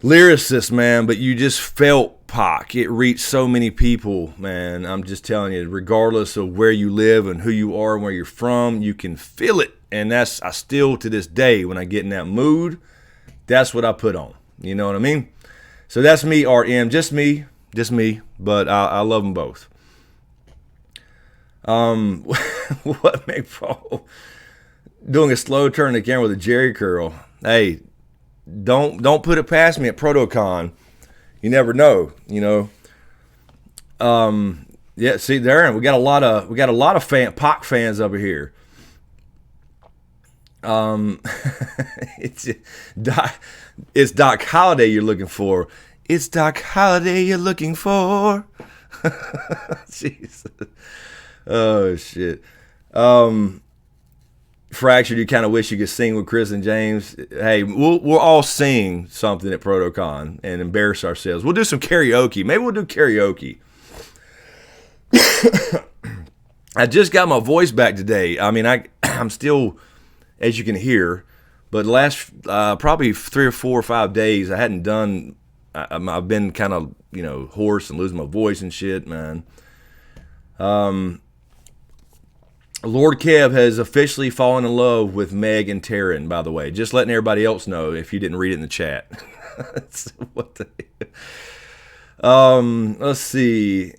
lyricists, man. But you just felt Pac. It reached so many people, man. I'm just telling you, regardless of where you live and who you are and where you're from, you can feel it. And I still, to this day, when I get in that mood, that's what I put on. You know what I mean? So that's me, RM. Just me. But I love them both. What make Paul doing a slow turn to the camera with a Jerry curl? Hey, don't put it past me at Protocon. You never know, you know. Yeah, see there, we got a lot of Pac fans over here. It's Doc Holliday you're looking for. It's Doc Holliday you're looking for. Jesus. Oh shit. Fractured, you kind of wish you could sing with Chris and James. Hey, we'll all sing something at Protocon and embarrass ourselves. We'll do some karaoke. Maybe we'll do karaoke. I just got my voice back today. I mean, I'm still, as you can hear, but the last probably 3 or 4 or 5 days I hadn't done. I've been kind of, you know, hoarse and losing my voice and shit, man. Lord Kev has officially fallen in love with Meg and Taryn, by the way. Just letting everybody else know if you didn't read it in the chat. What the let's see.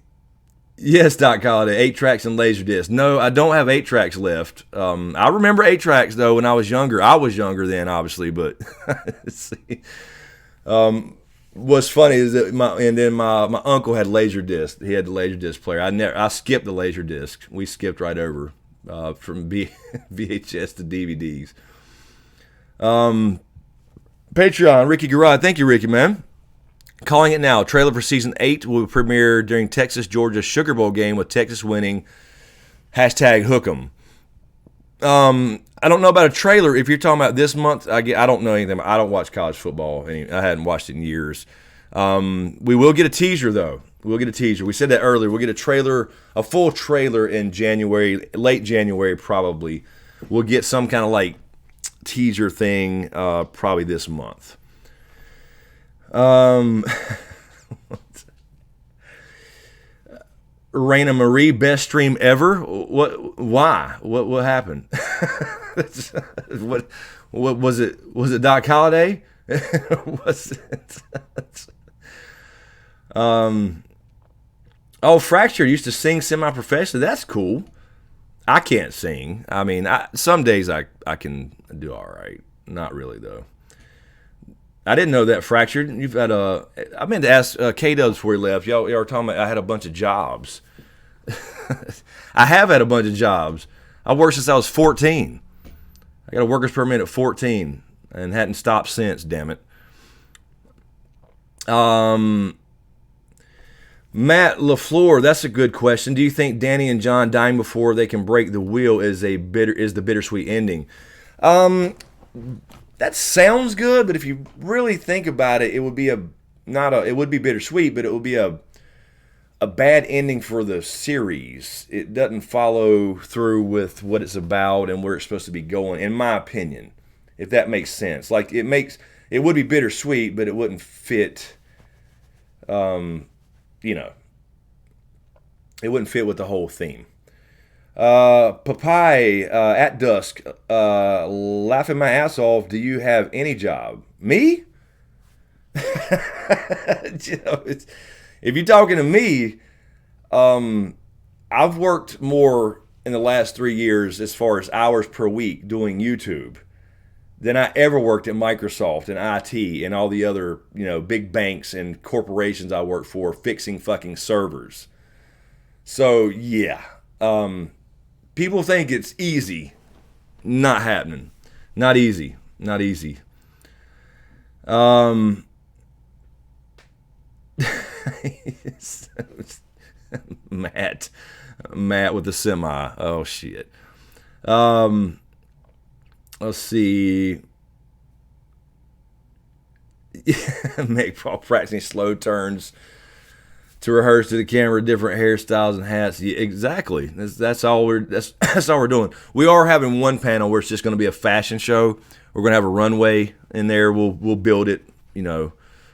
Yes, Doc Holliday, 8 tracks and Laserdisc. No, I don't have 8 tracks left. I remember 8 tracks, though, when I was younger. I was younger then, obviously, but let's see. What's funny is that my uncle had Laserdisc. He had the Laserdisc player. I skipped the Laserdisc. We skipped right over from VHS to DVDs. Patreon, Ricky Garrod. Thank you, Ricky, man. Calling it now. Trailer for season 8 will premiere during Texas-Georgia Sugar Bowl game with Texas winning. #Hook'em. I don't know about a trailer. If you're talking about this month, I don't know anything. I don't watch college football. I hadn't watched it in years. We will get a teaser, though. We'll get a teaser. We said that earlier. We'll get a trailer, a full trailer in January, late January probably. We'll get some kind of like teaser thing probably this month. Raina Marie, best stream ever. What? Why? What happened? What was it? Was it Doc Holliday? Was it? Oh, Fractured used to sing semi-professionally. That's cool. I can't sing. I mean, some days I can do all right. Not really though. I didn't know that, Fractured. You've had I meant to ask K-Dubs before he left. Y'all were talking about I had a bunch of jobs. I have had a bunch of jobs. I worked since I was 14. I got a worker's permit at 14 and hadn't stopped since, damn it. Matt LaFleur, that's a good question. Do you think Danny and John dying before they can break the wheel is the bittersweet ending? that sounds good, but if you really think about it, it would be it would be bittersweet, but it would be a bad ending for the series. It doesn't follow through with what it's about and where it's supposed to be going, in my opinion, if that makes sense. Like, it would be bittersweet, but it wouldn't fit, it wouldn't fit with the whole theme. Papai, at dusk, laughing my ass off. Do you have any job? Me? If you're talking to me, I've worked more in the last 3 years as far as hours per week doing YouTube than I ever worked at Microsoft and IT and all the other, big banks and corporations I worked for fixing fucking servers. So, yeah. People think it's easy. Not happening. Not easy. Not easy. Matt with the semi. Oh shit. Let's see. Make Paul practicing slow turns to rehearse to the camera, different hairstyles and hats. Yeah, exactly. That's all we're doing. We are having one panel where it's just going to be a fashion show. We're going to have a runway in there. We'll build it,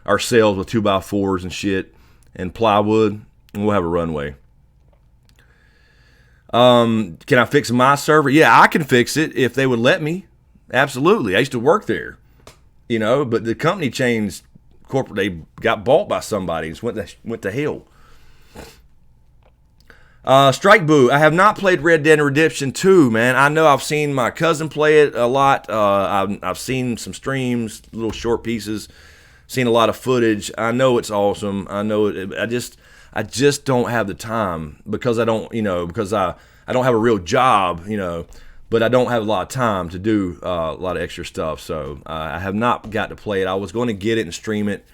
ourselves with 2x4s and shit and plywood, and we'll have a runway. Can I fix my server? Yeah, I can fix it if they would let me. Absolutely. I used to work there, but the company changed corporate. They got bought by somebody. Just went to hell. Strike Boo. I have not played Red Dead Redemption 2, man. I know I've seen my cousin play it a lot. I've seen some streams, little short pieces. Seen a lot of footage. I know it's awesome. I know it. I just don't have the time because I don't have a real job, but I don't have a lot of time to do a lot of extra stuff. So I have not got to play it. I was going to get it and stream it,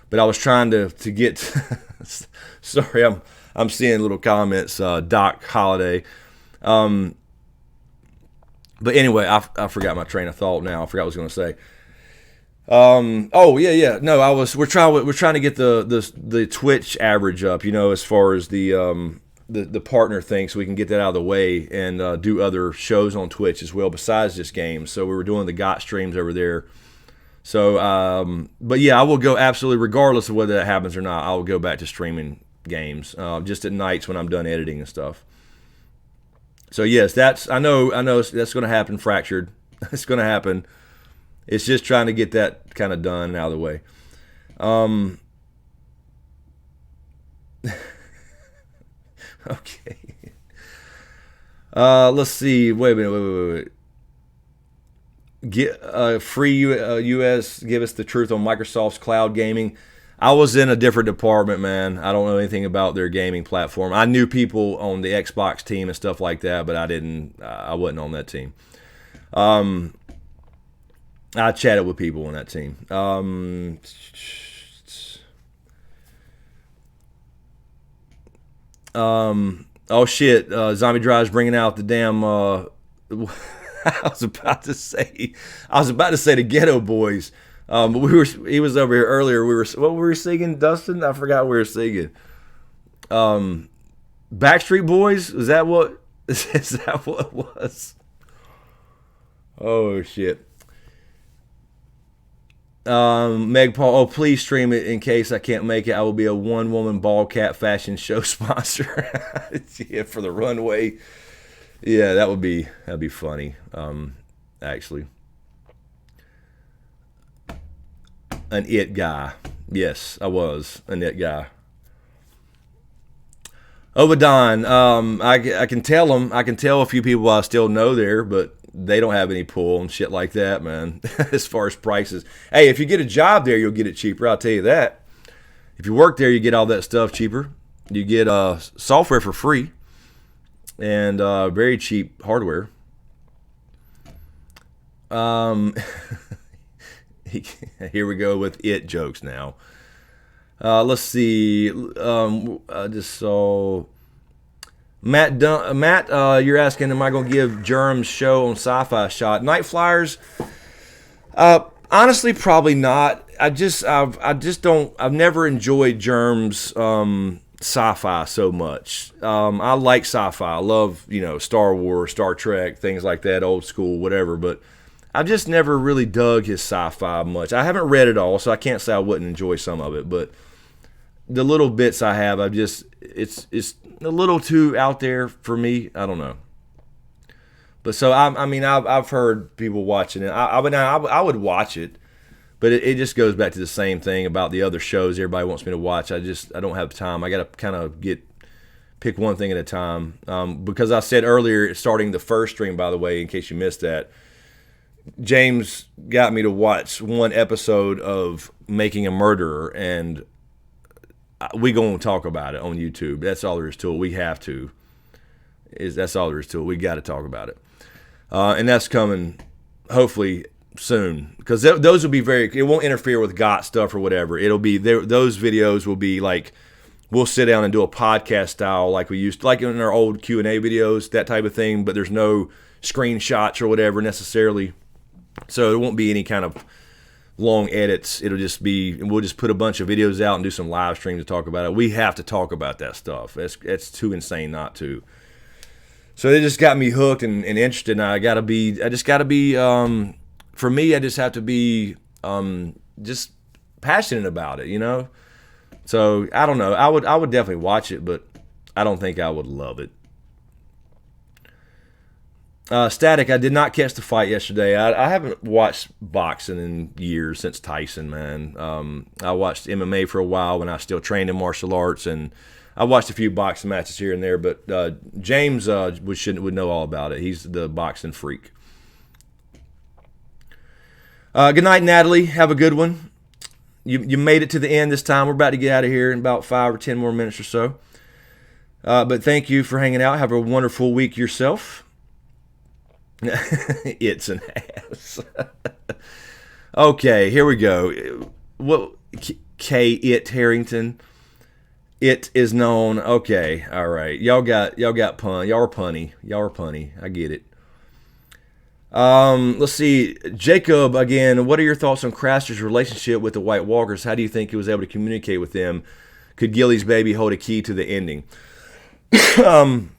but I was trying to get. Sorry, I'm seeing little comments. Doc Holiday. But anyway, I forgot my train of thought now. I forgot what I was going to say. Oh yeah. No, we're trying to get the Twitch average up, as far as the partner thing, so we can get that out of the way and do other shows on Twitch as well besides just games. So we were doing the GOT streams over there. So, but yeah, I will go absolutely, regardless of whether that happens or not, I will go back to streaming games, just at nights when I'm done editing and stuff. So yes, I know that's going to happen. Fractured, it's going to happen. It's just trying to get that kind of done and out of the way. Okay. Let's see. Wait a minute. Get free US. Give us the truth on Microsoft's cloud gaming. I was in a different department, man. I don't know anything about their gaming platform. I knew people on the Xbox team and stuff like that, but I wasn't on that team. I chatted with people on that team. Oh shit! Zombie Drive's bringing out the damn. I was about to say the Ghetto Boys. But he was over here earlier. What were we singing, Dustin? I forgot what we were singing. Backstreet Boys? Is that what it was? Oh shit. Meg Paul, please stream it in case I can't make it. I will be a one-woman ball cat fashion show sponsor. Yeah, for the runway. Yeah, that'd be funny. Actually, an it guy. Yes, I was an it guy. Obadon, I can tell them. I can tell a few people I still know there, but they don't have any pull and shit like that, man. As far as prices, hey, if you get a job there, you'll get it cheaper. I'll tell you that. If you work there, you get all that stuff cheaper. You get software for free and very cheap hardware. Here we go with it jokes now. Let's see. I just saw Matt. You're asking, am I going to give Jerem's show on Sci-Fi a shot? Night Flyers. Honestly, probably not. I've never enjoyed Germ's sci-fi so much. I like sci-fi. I love, Star Wars, Star Trek, things like that, old school, whatever. But I've just never really dug his sci-fi much. I haven't read it all, so I can't say I wouldn't enjoy some of it. But the little bits I have, it's a little too out there for me. I don't know. But so I've heard people watching it. I would watch it, but it just goes back to the same thing about the other shows everybody wants me to watch. I don't have time. I got to kind of pick one thing at a time. Because I said earlier, starting the first stream, by the way, in case you missed that, James got me to watch one episode of Making a Murderer, and we gonna talk about it on YouTube. That's all there is to it. We have to. That's all there is to it. We got to talk about it. And that's coming, hopefully, soon. Because those will be it won't interfere with GOT stuff or whatever. It'll be, those videos will be like, we'll sit down and do a podcast style like we used to, like in our old Q&A videos, that type of thing. But there's no screenshots or whatever necessarily. So there won't be any kind of long edits. It'll just be, we'll just put a bunch of videos out and do some live streams to talk about it. We have to talk about that stuff. It's too insane not to. So it just got me hooked and interested. And I just gotta be, for me, I just have to be just passionate about it, So I don't know. I would definitely watch it, but I don't think I would love it. Static, I did not catch the fight yesterday. I haven't watched boxing in years, since Tyson, man. I watched MMA for a while when I still trained in martial arts, and I watched a few boxing matches here and there, but James would know all about it. He's the boxing freak. Good night, Natalie. Have a good one. You made it to the end this time. We're about to get out of here in about 5 or 10 more minutes or so. But thank you for hanging out. Have a wonderful week yourself. It's an ass. Okay, here we go. What? It Harrington. It is known. Okay, all right. Y'all got pun. Y'all are punny. I get it. Let's see. Jacob again. What are your thoughts on Craster's relationship with the White Walkers? How do you think he was able to communicate with them? Could Gilly's baby hold a key to the ending? Hold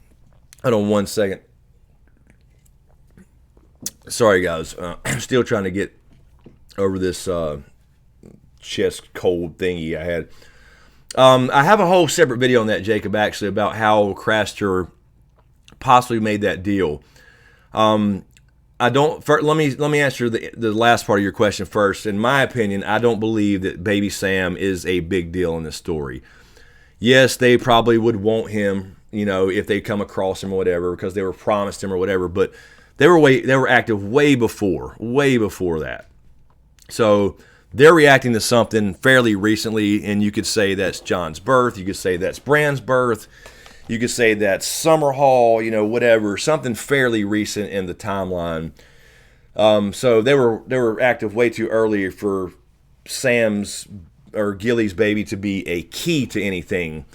on 1 second. Sorry, guys. I'm still trying to get over this chest cold thingy I had. I have a whole separate video on that, Jacob, actually, about how Craster possibly made that deal. Let me answer the last part of your question first. In my opinion, I don't believe that Baby Sam is a big deal in this story. Yes, they probably would want him, if they come across him or whatever, because they were promised him or whatever. But they were active way before that. So they're reacting to something fairly recently, and you could say that's John's birth. You could say that's Bran's birth. You could say that's Summer Hall, whatever, something fairly recent in the timeline. So they were active way too early for Sam's or Gilly's baby to be a key to anything,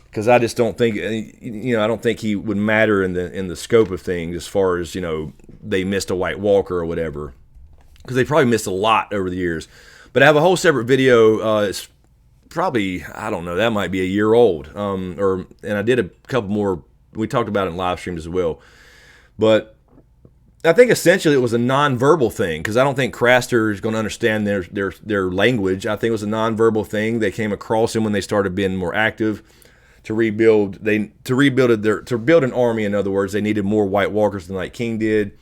because I just don't think, I don't think he would matter in the scope of things as far as, they missed a White Walker or whatever, because they probably missed a lot over the years. But I have a whole separate video. It's probably, I don't know, that might be a year old. And I did a couple more. We talked about it in live streams as well. But I think essentially it was a nonverbal thing, because I don't think Craster is going to understand their language. I think it was a nonverbal thing. They came across him when they started being more active to rebuild. To build an army. In other words, they needed more White Walkers than Night King did.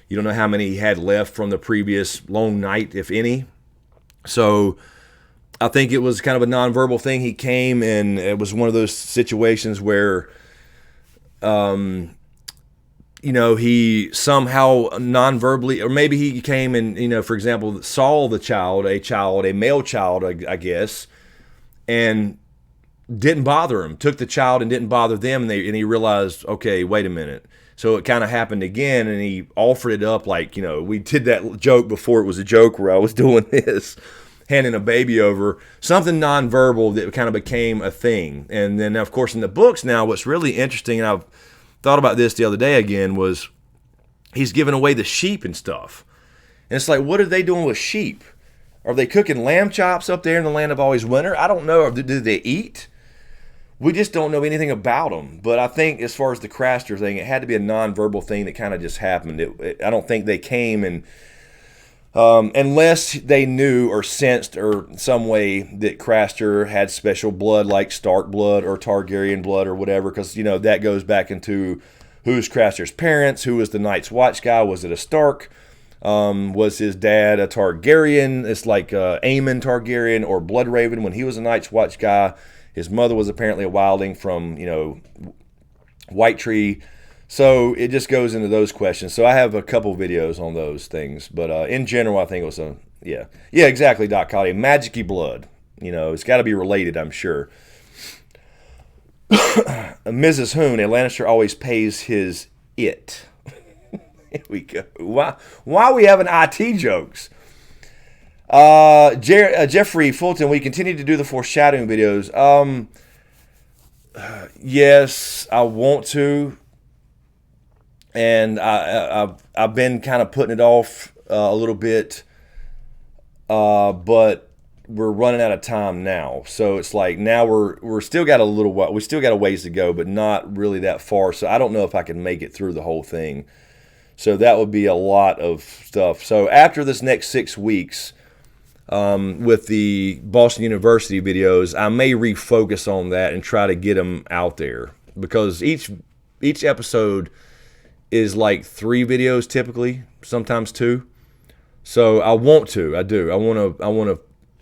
You don't know how many he had left from the previous Long Night, if any. So I think it was kind of a nonverbal thing. He came, and it was one of those situations where, he somehow nonverbally, or maybe he came and, for example, saw a male child, I guess, and didn't bother him. Took the child and didn't bother them, and he realized, okay, wait a minute. So it kind of happened again, and he offered it up like, we did that joke before it was a joke where I was doing this, handing a baby over, something nonverbal that kind of became a thing. And then, of course, in the books now, what's really interesting, and I've thought about this the other day again, was he's giving away the sheep and stuff. And it's like, what are they doing with sheep? Are they cooking lamb chops up there in the land of always winter? I don't know. Do they eat? We just don't know anything about them. But I think as far as the Craster thing, it had to be a nonverbal thing that kind of just happened. I don't think they came and, unless they knew or sensed or some way that Craster had special blood like Stark blood or Targaryen blood or whatever, because, that goes back into who's Craster's parents, who was the Night's Watch guy, was it a Stark? Was his dad a Targaryen? It's like Aemon Targaryen or Bloodraven when he was a Night's Watch guy. His mother was apparently a wildling from, White Tree. So it just goes into those questions. So I have a couple videos on those things. But in general, I think it was yeah, exactly, Doc Collie. Magic-y blood. It's got to be related, I'm sure. Mrs. Hoon, a Lannister always pays his it. Here we go. Why are we having IT jokes? Jeffrey Fulton, we continue to do the foreshadowing videos. Yes, I want to. And I've been kind of putting it off a little bit. But we're running out of time now. So it's like now we're still got a little while. We still got a ways to go, but not really that far. So I don't know if I can make it through the whole thing. So that would be a lot of stuff. So after this next 6 weeks, with the Boston University videos, I may refocus on that and try to get them out there, because each episode is like 3 videos typically, sometimes 2. So I want to,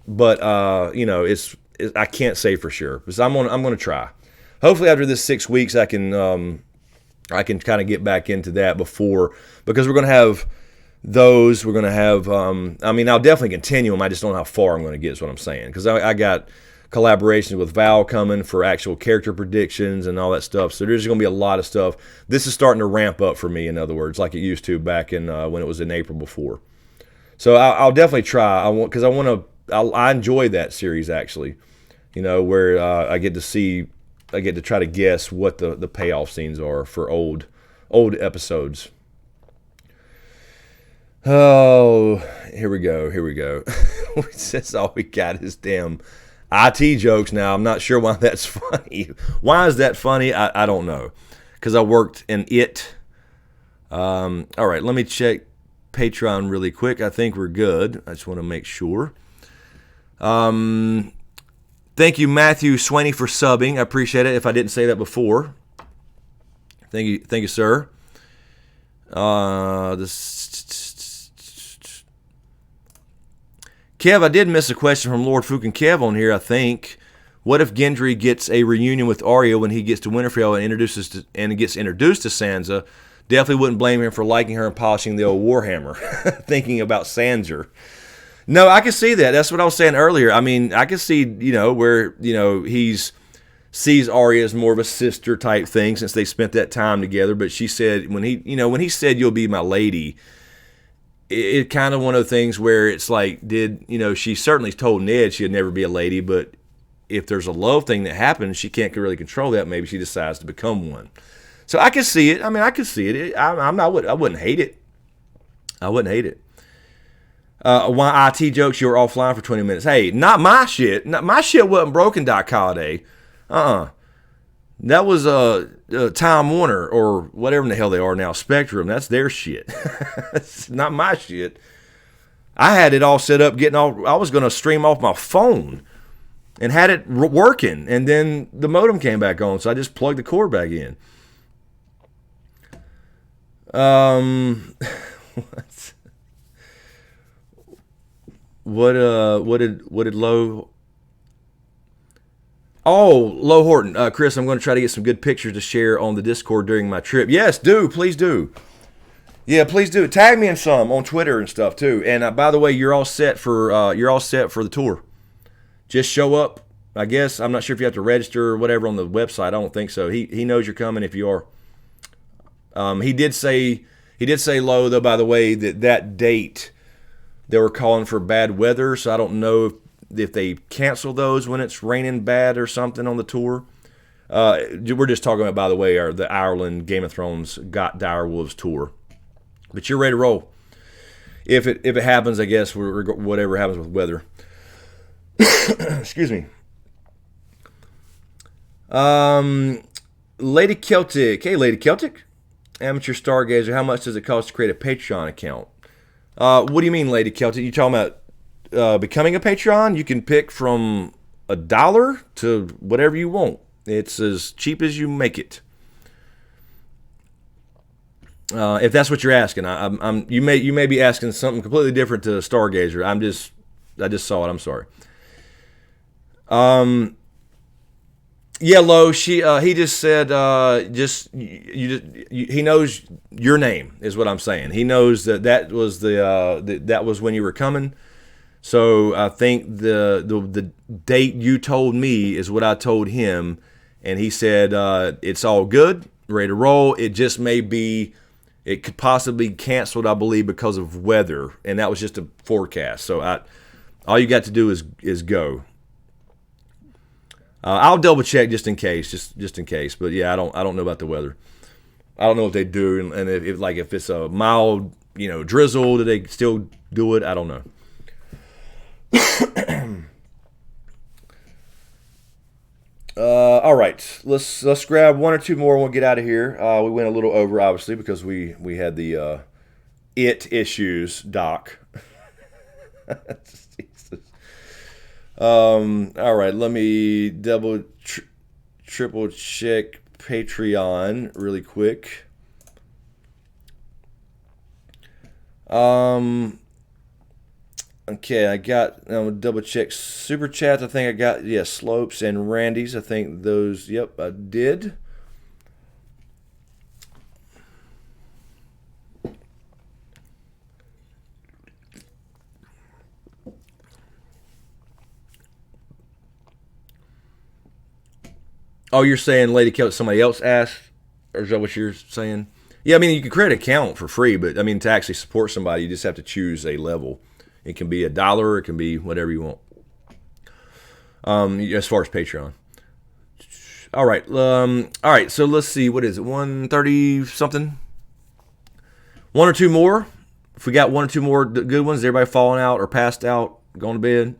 but I can't say for sure, because I'm gonna try. Hopefully after this 6 weeks, I can kind of get back into that because we're going to have those. We're going to have, I'll definitely continue them. I just don't know how far I'm going to get is what I'm saying. Because I got collaborations with Val coming for actual character predictions and all that stuff. So there's going to be a lot of stuff. This is starting to ramp up for me, in other words, like it used to back in when it was in April before. So I'll definitely try. I enjoy that series, actually. Where I get to try to guess what the payoff scenes are for old episodes. Oh, here we go. That's all we got is damn IT jokes now. I'm not sure why that's funny. Why is that funny? I don't know. Because I worked in it. All right, let me check Patreon really quick. I think we're good. I just want to make sure. Thank you, Matthew Swaney, for subbing. I appreciate it. If I didn't say that before, thank you, sir. Kev, I did miss a question from Lord Fukin Kev on here, I think. What if Gendry gets a reunion with Arya when he gets to Winterfell and gets introduced to Sansa? Definitely wouldn't blame him for liking her and polishing the old Warhammer. Thinking about Sansa. No, I can see that. That's what I was saying earlier. I mean, I can see, where, he's sees Arya as more of a sister type thing since they spent that time together. But she said, when he said, "You'll be my lady," it kind of one of the things where it's like, she certainly told Ned she'd never be a lady, but if there's a love thing that happens, she can't really control that. Maybe she decides to become one. So I can see it. I can see it. I wouldn't hate it. I wouldn't hate it. Why IT jokes? You were offline for 20 minutes. Hey, not my shit. My shit wasn't broken, Doc Holiday. That was Time Warner or whatever in the hell they are now, Spectrum. That's their shit. It's not my shit. I had it all set up, I was going to stream off my phone and had it working, and then the modem came back on, so I just plugged the cord back in. What did Low? Oh, Low Horton, Chris, I'm going to try to get some good pictures to share on the Discord during my trip. Yes, please do. Yeah, please do. Tag me in some on Twitter and stuff too. And by the way, you're all set for the tour. Just show up. I guess I'm not sure if you have to register or whatever on the website. I don't think so. He knows you're coming if you are. He did say Low though. By the way, that date they were calling for bad weather, so I don't know if they cancel those when it's raining bad or something on the tour. We're just talking about, by the way, the Ireland Game of Thrones Got Dire Wolves tour. But you're ready to roll. if it happens, I guess whatever happens with weather. Excuse me. Lady Celtic. Hey, Lady Celtic. Amateur Stargazer. How much does it cost to create a Patreon account? What do you mean, Lady Celtic? You talking about becoming a Patreon? You can pick from $1 to whatever you want. It's as cheap as you make it. If that's what you're asking, you may be asking something completely different to Stargazer. I just saw it. I'm sorry. Yeah, Lo. He just said he knows your name is what I'm saying. He knows that was that was when you were coming. So I think the date you told me is what I told him, and he said it's all good, ready to roll. It just may be. It could possibly be canceled, I believe, because of weather, and that was just a forecast. So all you got to do is go. I'll double check just in case, just in case. But yeah, I don't know about the weather. I don't know if they do, and if it's a mild, drizzle, do they still do it? I don't know. All right, let's grab one or two more and we'll get out of here. We went a little over, obviously, because we had the issues, Doc. Jesus. All right, let me triple check Patreon really quick. Okay, I'm gonna double check Super Chats. I think I got, Slopes and Randy's. I think those, yep, I did. Oh, you're saying Lady Kelly, somebody else asked? Or is that what you're saying? Yeah, I mean, you can create an account for free, but I mean, to actually support somebody, you just have to choose a level. It can be $1, it can be whatever you want. As far as Patreon. All right. So let's see. What is it? 130 something. One or two more. If we got one or two more good ones, everybody falling out or passed out, going to bed.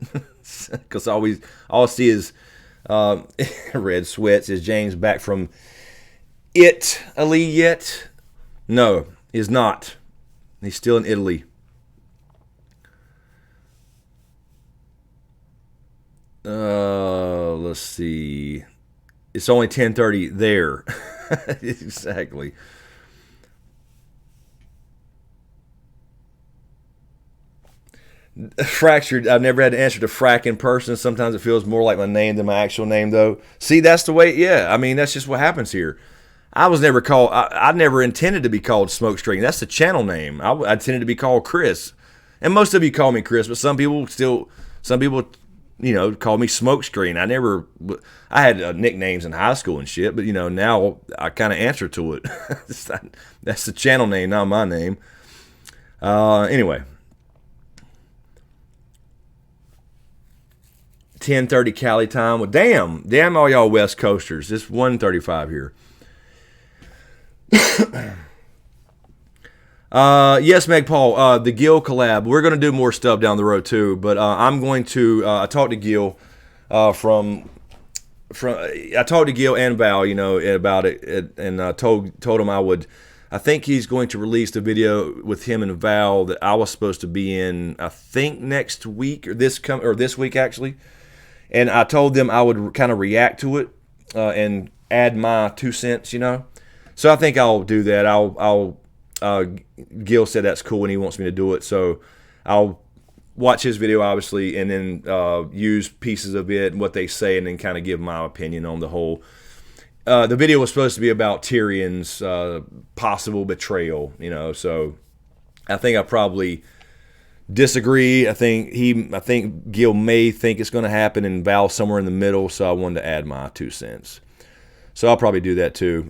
Because all I see is red sweats. Is James back from Italy yet? No, he's not. He's still in Italy. Let's see. It's only 10:30 there. Exactly. Fractured. I've never had to answer to frack in person. Sometimes it feels more like my name than my actual name, though. See, that's the way. Yeah, I mean, that's just what happens here. I was never called. I never intended to be called SmokeScreen. That's the channel name. I intended to be called Chris, and most of you call me Chris, but some people call me SmokeScreen. I had nicknames in high school and shit, but now I kind of answer to it. That's the channel name, not my name. Anyway. 10:30 Cali time. Well, damn all y'all West Coasters. It's 1:35 here. Yes, Meg Paul. The Gil collab. We're gonna do more stuff down the road too. But I'm going to. I talked to Gil I talked to Gil and Val, about it, and told him I would. I think he's going to release the video with him and Val that I was supposed to be in. I think next week or this week actually. And I told them I would kind of react to it and add my 2 cents, So I think I'll do that. Gil said that's cool and he wants me to do it. So I'll watch his video, obviously, and then use pieces of it and what they say and then kind of give my opinion on the whole. The video was supposed to be about Tyrion's possible betrayal, So I think I probably disagree. I think Gil may think it's going to happen and Val somewhere in the middle, so I wanted to add my 2 cents. So I'll probably do that too.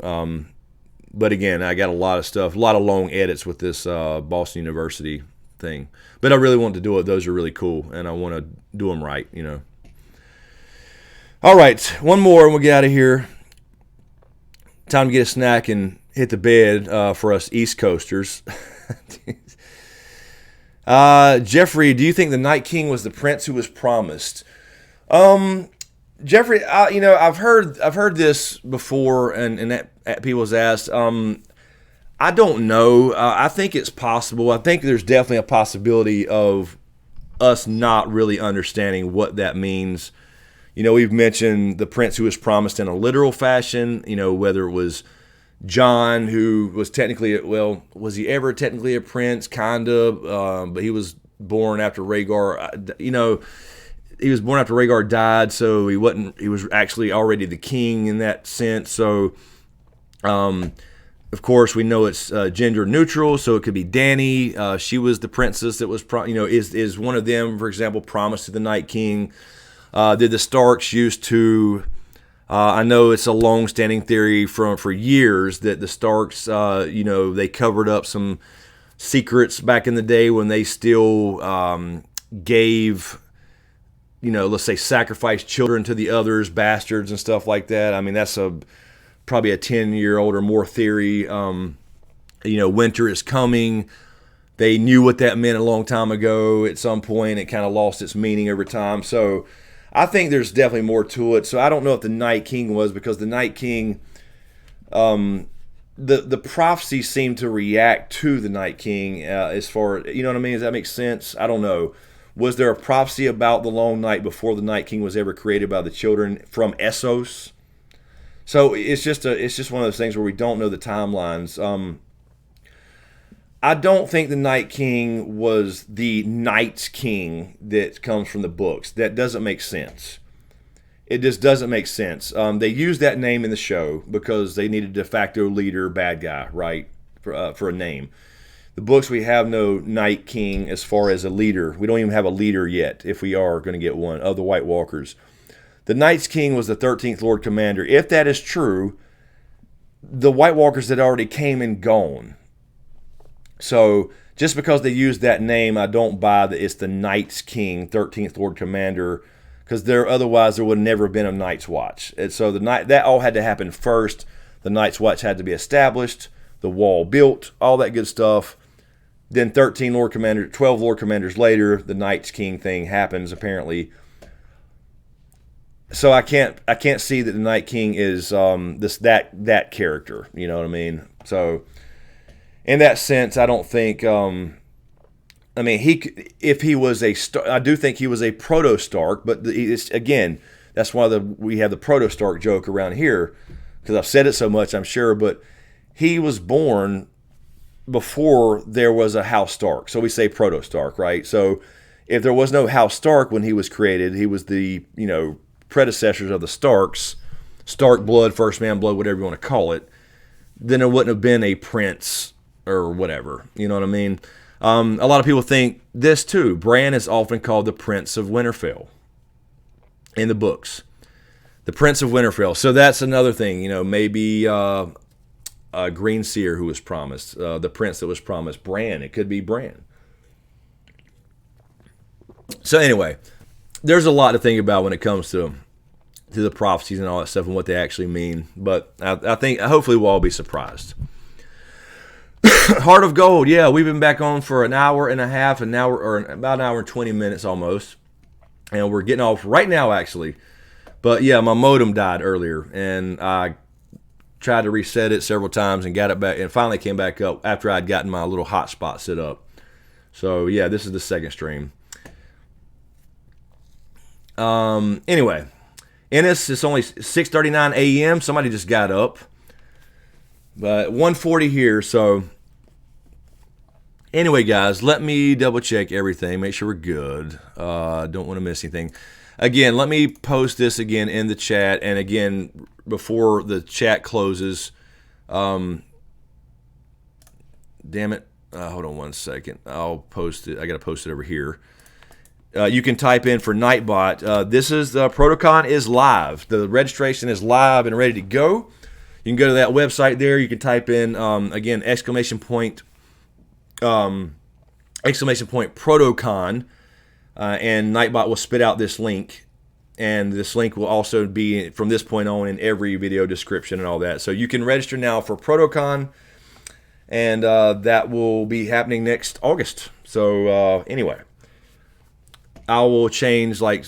But again, I got a lot of stuff, a lot of long edits with this Boston University thing. But I really want to do it. Those are really cool, and I want to do them right, All right, one more and we'll get out of here. Time to get a snack and hit the bed for us East Coasters. Jeffrey, do you think the Night King was the prince who was promised? Jeffrey, I've heard this before, and that people's asked. I don't know. I think it's possible. I think there's definitely a possibility of us not really understanding what that means. We've mentioned the prince who was promised in a literal fashion, whether it was John, who was technically, was he ever technically a prince? Kinda, but he was born after Rhaegar, he was born after Rhaegar died, so he was actually already the king in that sense. So, of course, we know it's gender neutral, so it could be Dany. She was the princess that was, is one of them, for example, promised to the Night King. Did the Starks used to? I know it's a long-standing theory for years that the Starks, they covered up some secrets back in the day when they still gave, let's say sacrificed children to the others, bastards and stuff like that. I mean, that's probably a 10-year-old or more theory. Winter is coming. They knew what that meant a long time ago. At some point, it kind of lost its meaning over time. So I think there's definitely more to it. So I don't know if the Night King was, because the Night King, the prophecy seemed to react to the Night King as far, you know what I mean? Does that make sense? I don't know. Was there a prophecy about the long night before the Night King was ever created by the children from Essos? So it's just one of those things where we don't know the timelines. I don't think the Night King was the Night's King that comes from the books. That doesn't make sense. It just doesn't make sense. They used that name in the show because they needed a de facto leader, bad guy, right, for a name. The books, we have no Night King as far as a leader. We don't even have a leader yet, if we are going to get one, of the White Walkers. The Night's King was the 13th Lord Commander. If that is true, the White Walkers had already came and gone. So just because they used that name, I don't buy that it's the Night's King, 13th Lord Commander, because otherwise there would have never been a Night's Watch. And so that all had to happen first. The Night's Watch had to be established, the wall built, all that good stuff. Then 12 Lord Commanders later, the Night's King thing happens apparently. So I can't see that the Night King is that character. You know what I mean? So in that sense, I don't think. If he was I do think he was a proto Stark, but again, that's why we have the proto Stark joke around here, because I've said it so much, I'm sure. But he was born before there was a House Stark, so we say proto Stark, right? So if there was no House Stark when he was created, he was the predecessors of the Starks, Stark blood, first man blood, whatever you want to call it. Then there wouldn't have been a prince or whatever. You know what I mean? A lot of people think this too. Bran is often called the Prince of Winterfell in the books. The Prince of Winterfell. So that's another thing. Maybe Greenseer who was promised, the prince that was promised. Bran. It could be Bran. So anyway, there's a lot to think about when it comes to the prophecies and all that stuff and what they actually mean. But I think hopefully we'll all be surprised. Heart of Gold, yeah, we've been back on for an hour and a half, or about an hour and 20 minutes almost, and we're getting off right now actually. But yeah, my modem died earlier, and I tried to reset it several times and got it back, and finally came back up after I'd gotten my little hotspot set up. So yeah, this is the second stream. Anyway, Ennis, it's only 6:39 a.m. Somebody just got up. But 1:40 here, so anyway, guys, let me double check everything, make sure we're good. Don't want to miss anything. Again, let me post this again in the chat, and again, before the chat closes, damn it, hold on one second. I'll post it. I got to post it over here. You can type in for Nightbot. This is the Protocon is live. The registration is live and ready to go. You can go to that website there. You can type in, again, exclamation point Protocon, and Nightbot will spit out this link. And this link will also be, from this point on, in every video description and all that. So you can register now for Protocon. and that will be happening next August. So anyway, I will change like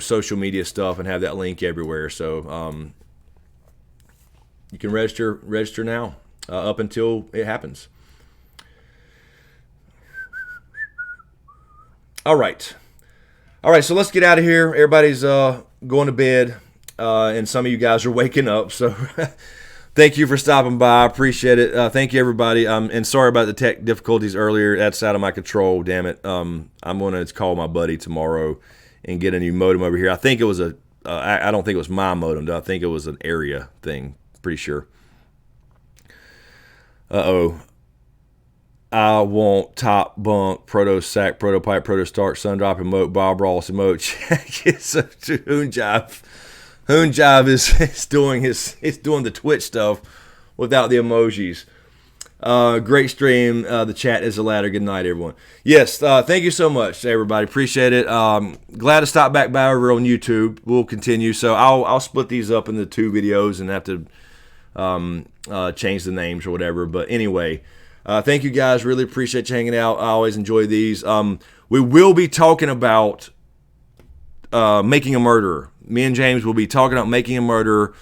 social media stuff and have that link everywhere. So you can register now up until it happens. All right. So let's get out of here. Everybody's going to bed, and some of you guys are waking up. So thank you for stopping by. I appreciate it. Thank you, everybody. And sorry about the tech difficulties earlier. That's out of my control. Damn it. I'm going to call my buddy tomorrow and get a new modem over here. I think it was I don't think it was my modem, though. I think it was an area thing. Pretty sure. I want top bunk, proto sack, proto pipe, proto start, sun drop, emote, Bob Ross, emote, check. It's a Hoon Jive is doing the Twitch stuff without the emojis. Great stream. The chat is a ladder. Good night, everyone. Yes, thank you so much, everybody. Appreciate it. Glad to stop back by over on YouTube. We'll continue. So I'll split these up into 2 videos and have to change the names or whatever. But anyway, thank you guys. Really appreciate you hanging out. I always enjoy these. We will be talking about Making a Murderer. Me and James will be talking about Making a Murderer.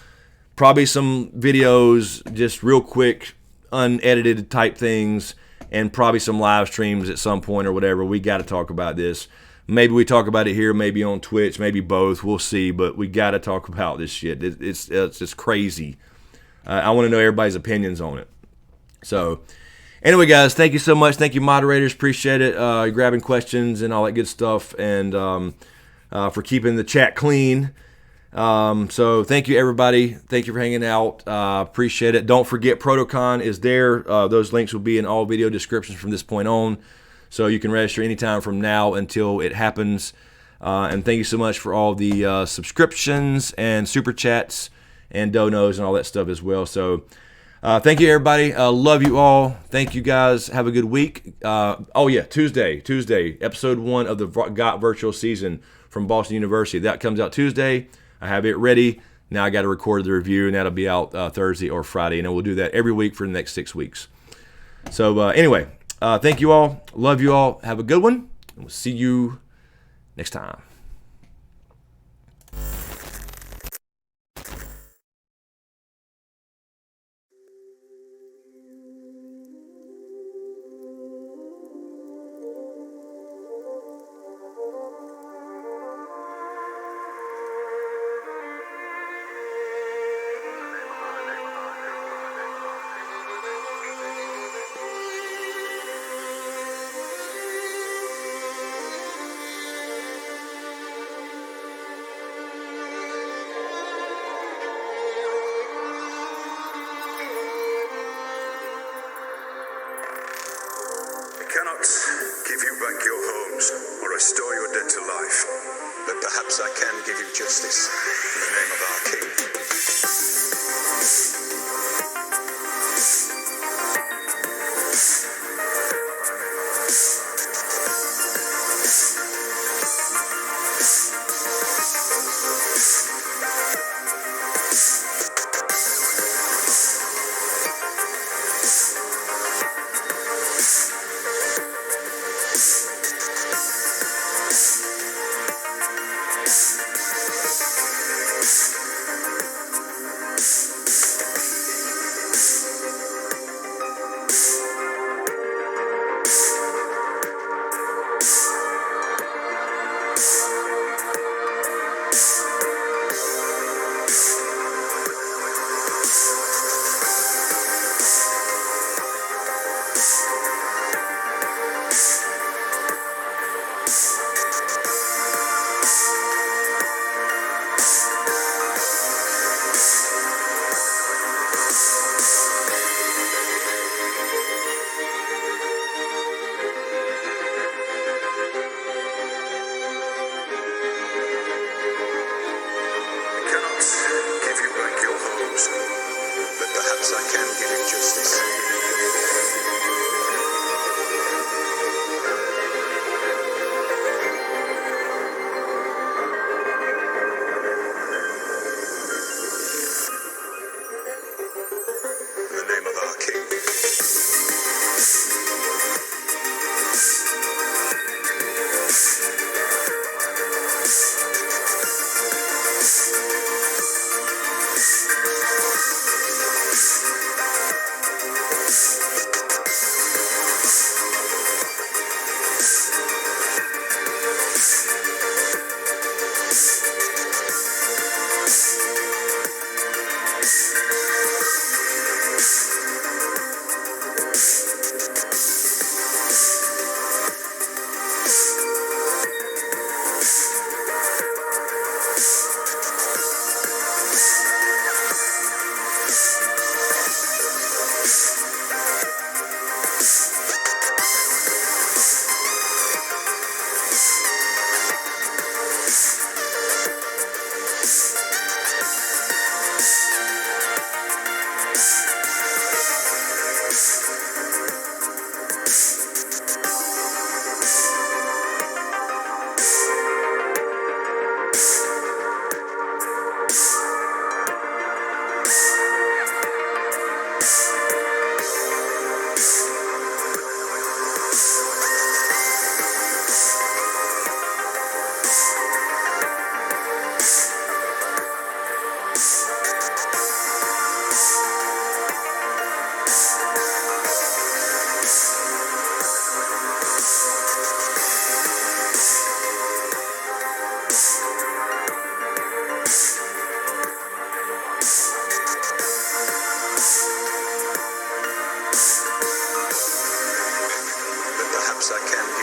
Probably some videos, just real quick, unedited type things, and probably some live streams at some point or whatever. We got to talk about this. Maybe we talk about it here, maybe on Twitch, maybe both. We'll see, but we got to talk about this shit. It's just crazy. I want to know everybody's opinions on it. So anyway, guys, thank you so much. Thank you, moderators. Appreciate it. Grabbing questions and all that good stuff, and for keeping the chat clean. So thank you, everybody. Thank you for hanging out. Appreciate it. Don't forget, Protocon is there. Those links will be in all video descriptions from this point on, so you can register anytime from now until it happens. And thank you so much for all the subscriptions and super chats and donos and all that stuff as well. So thank you, everybody. Love you all. Thank you, guys. Have a good week. Tuesday, episode 1 of the Got Virtual season from Boston University. That comes out Tuesday. I have it ready. Now I got to record the review, and that'll be out Thursday or Friday, and we'll do that every week for the next 6 weeks. So anyway, thank you all. Love you all. Have a good one, and we'll see you next time. Cannot give you back your homes or restore your dead to life, but perhaps I can give you justice in the name of our King.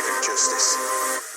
give him justice.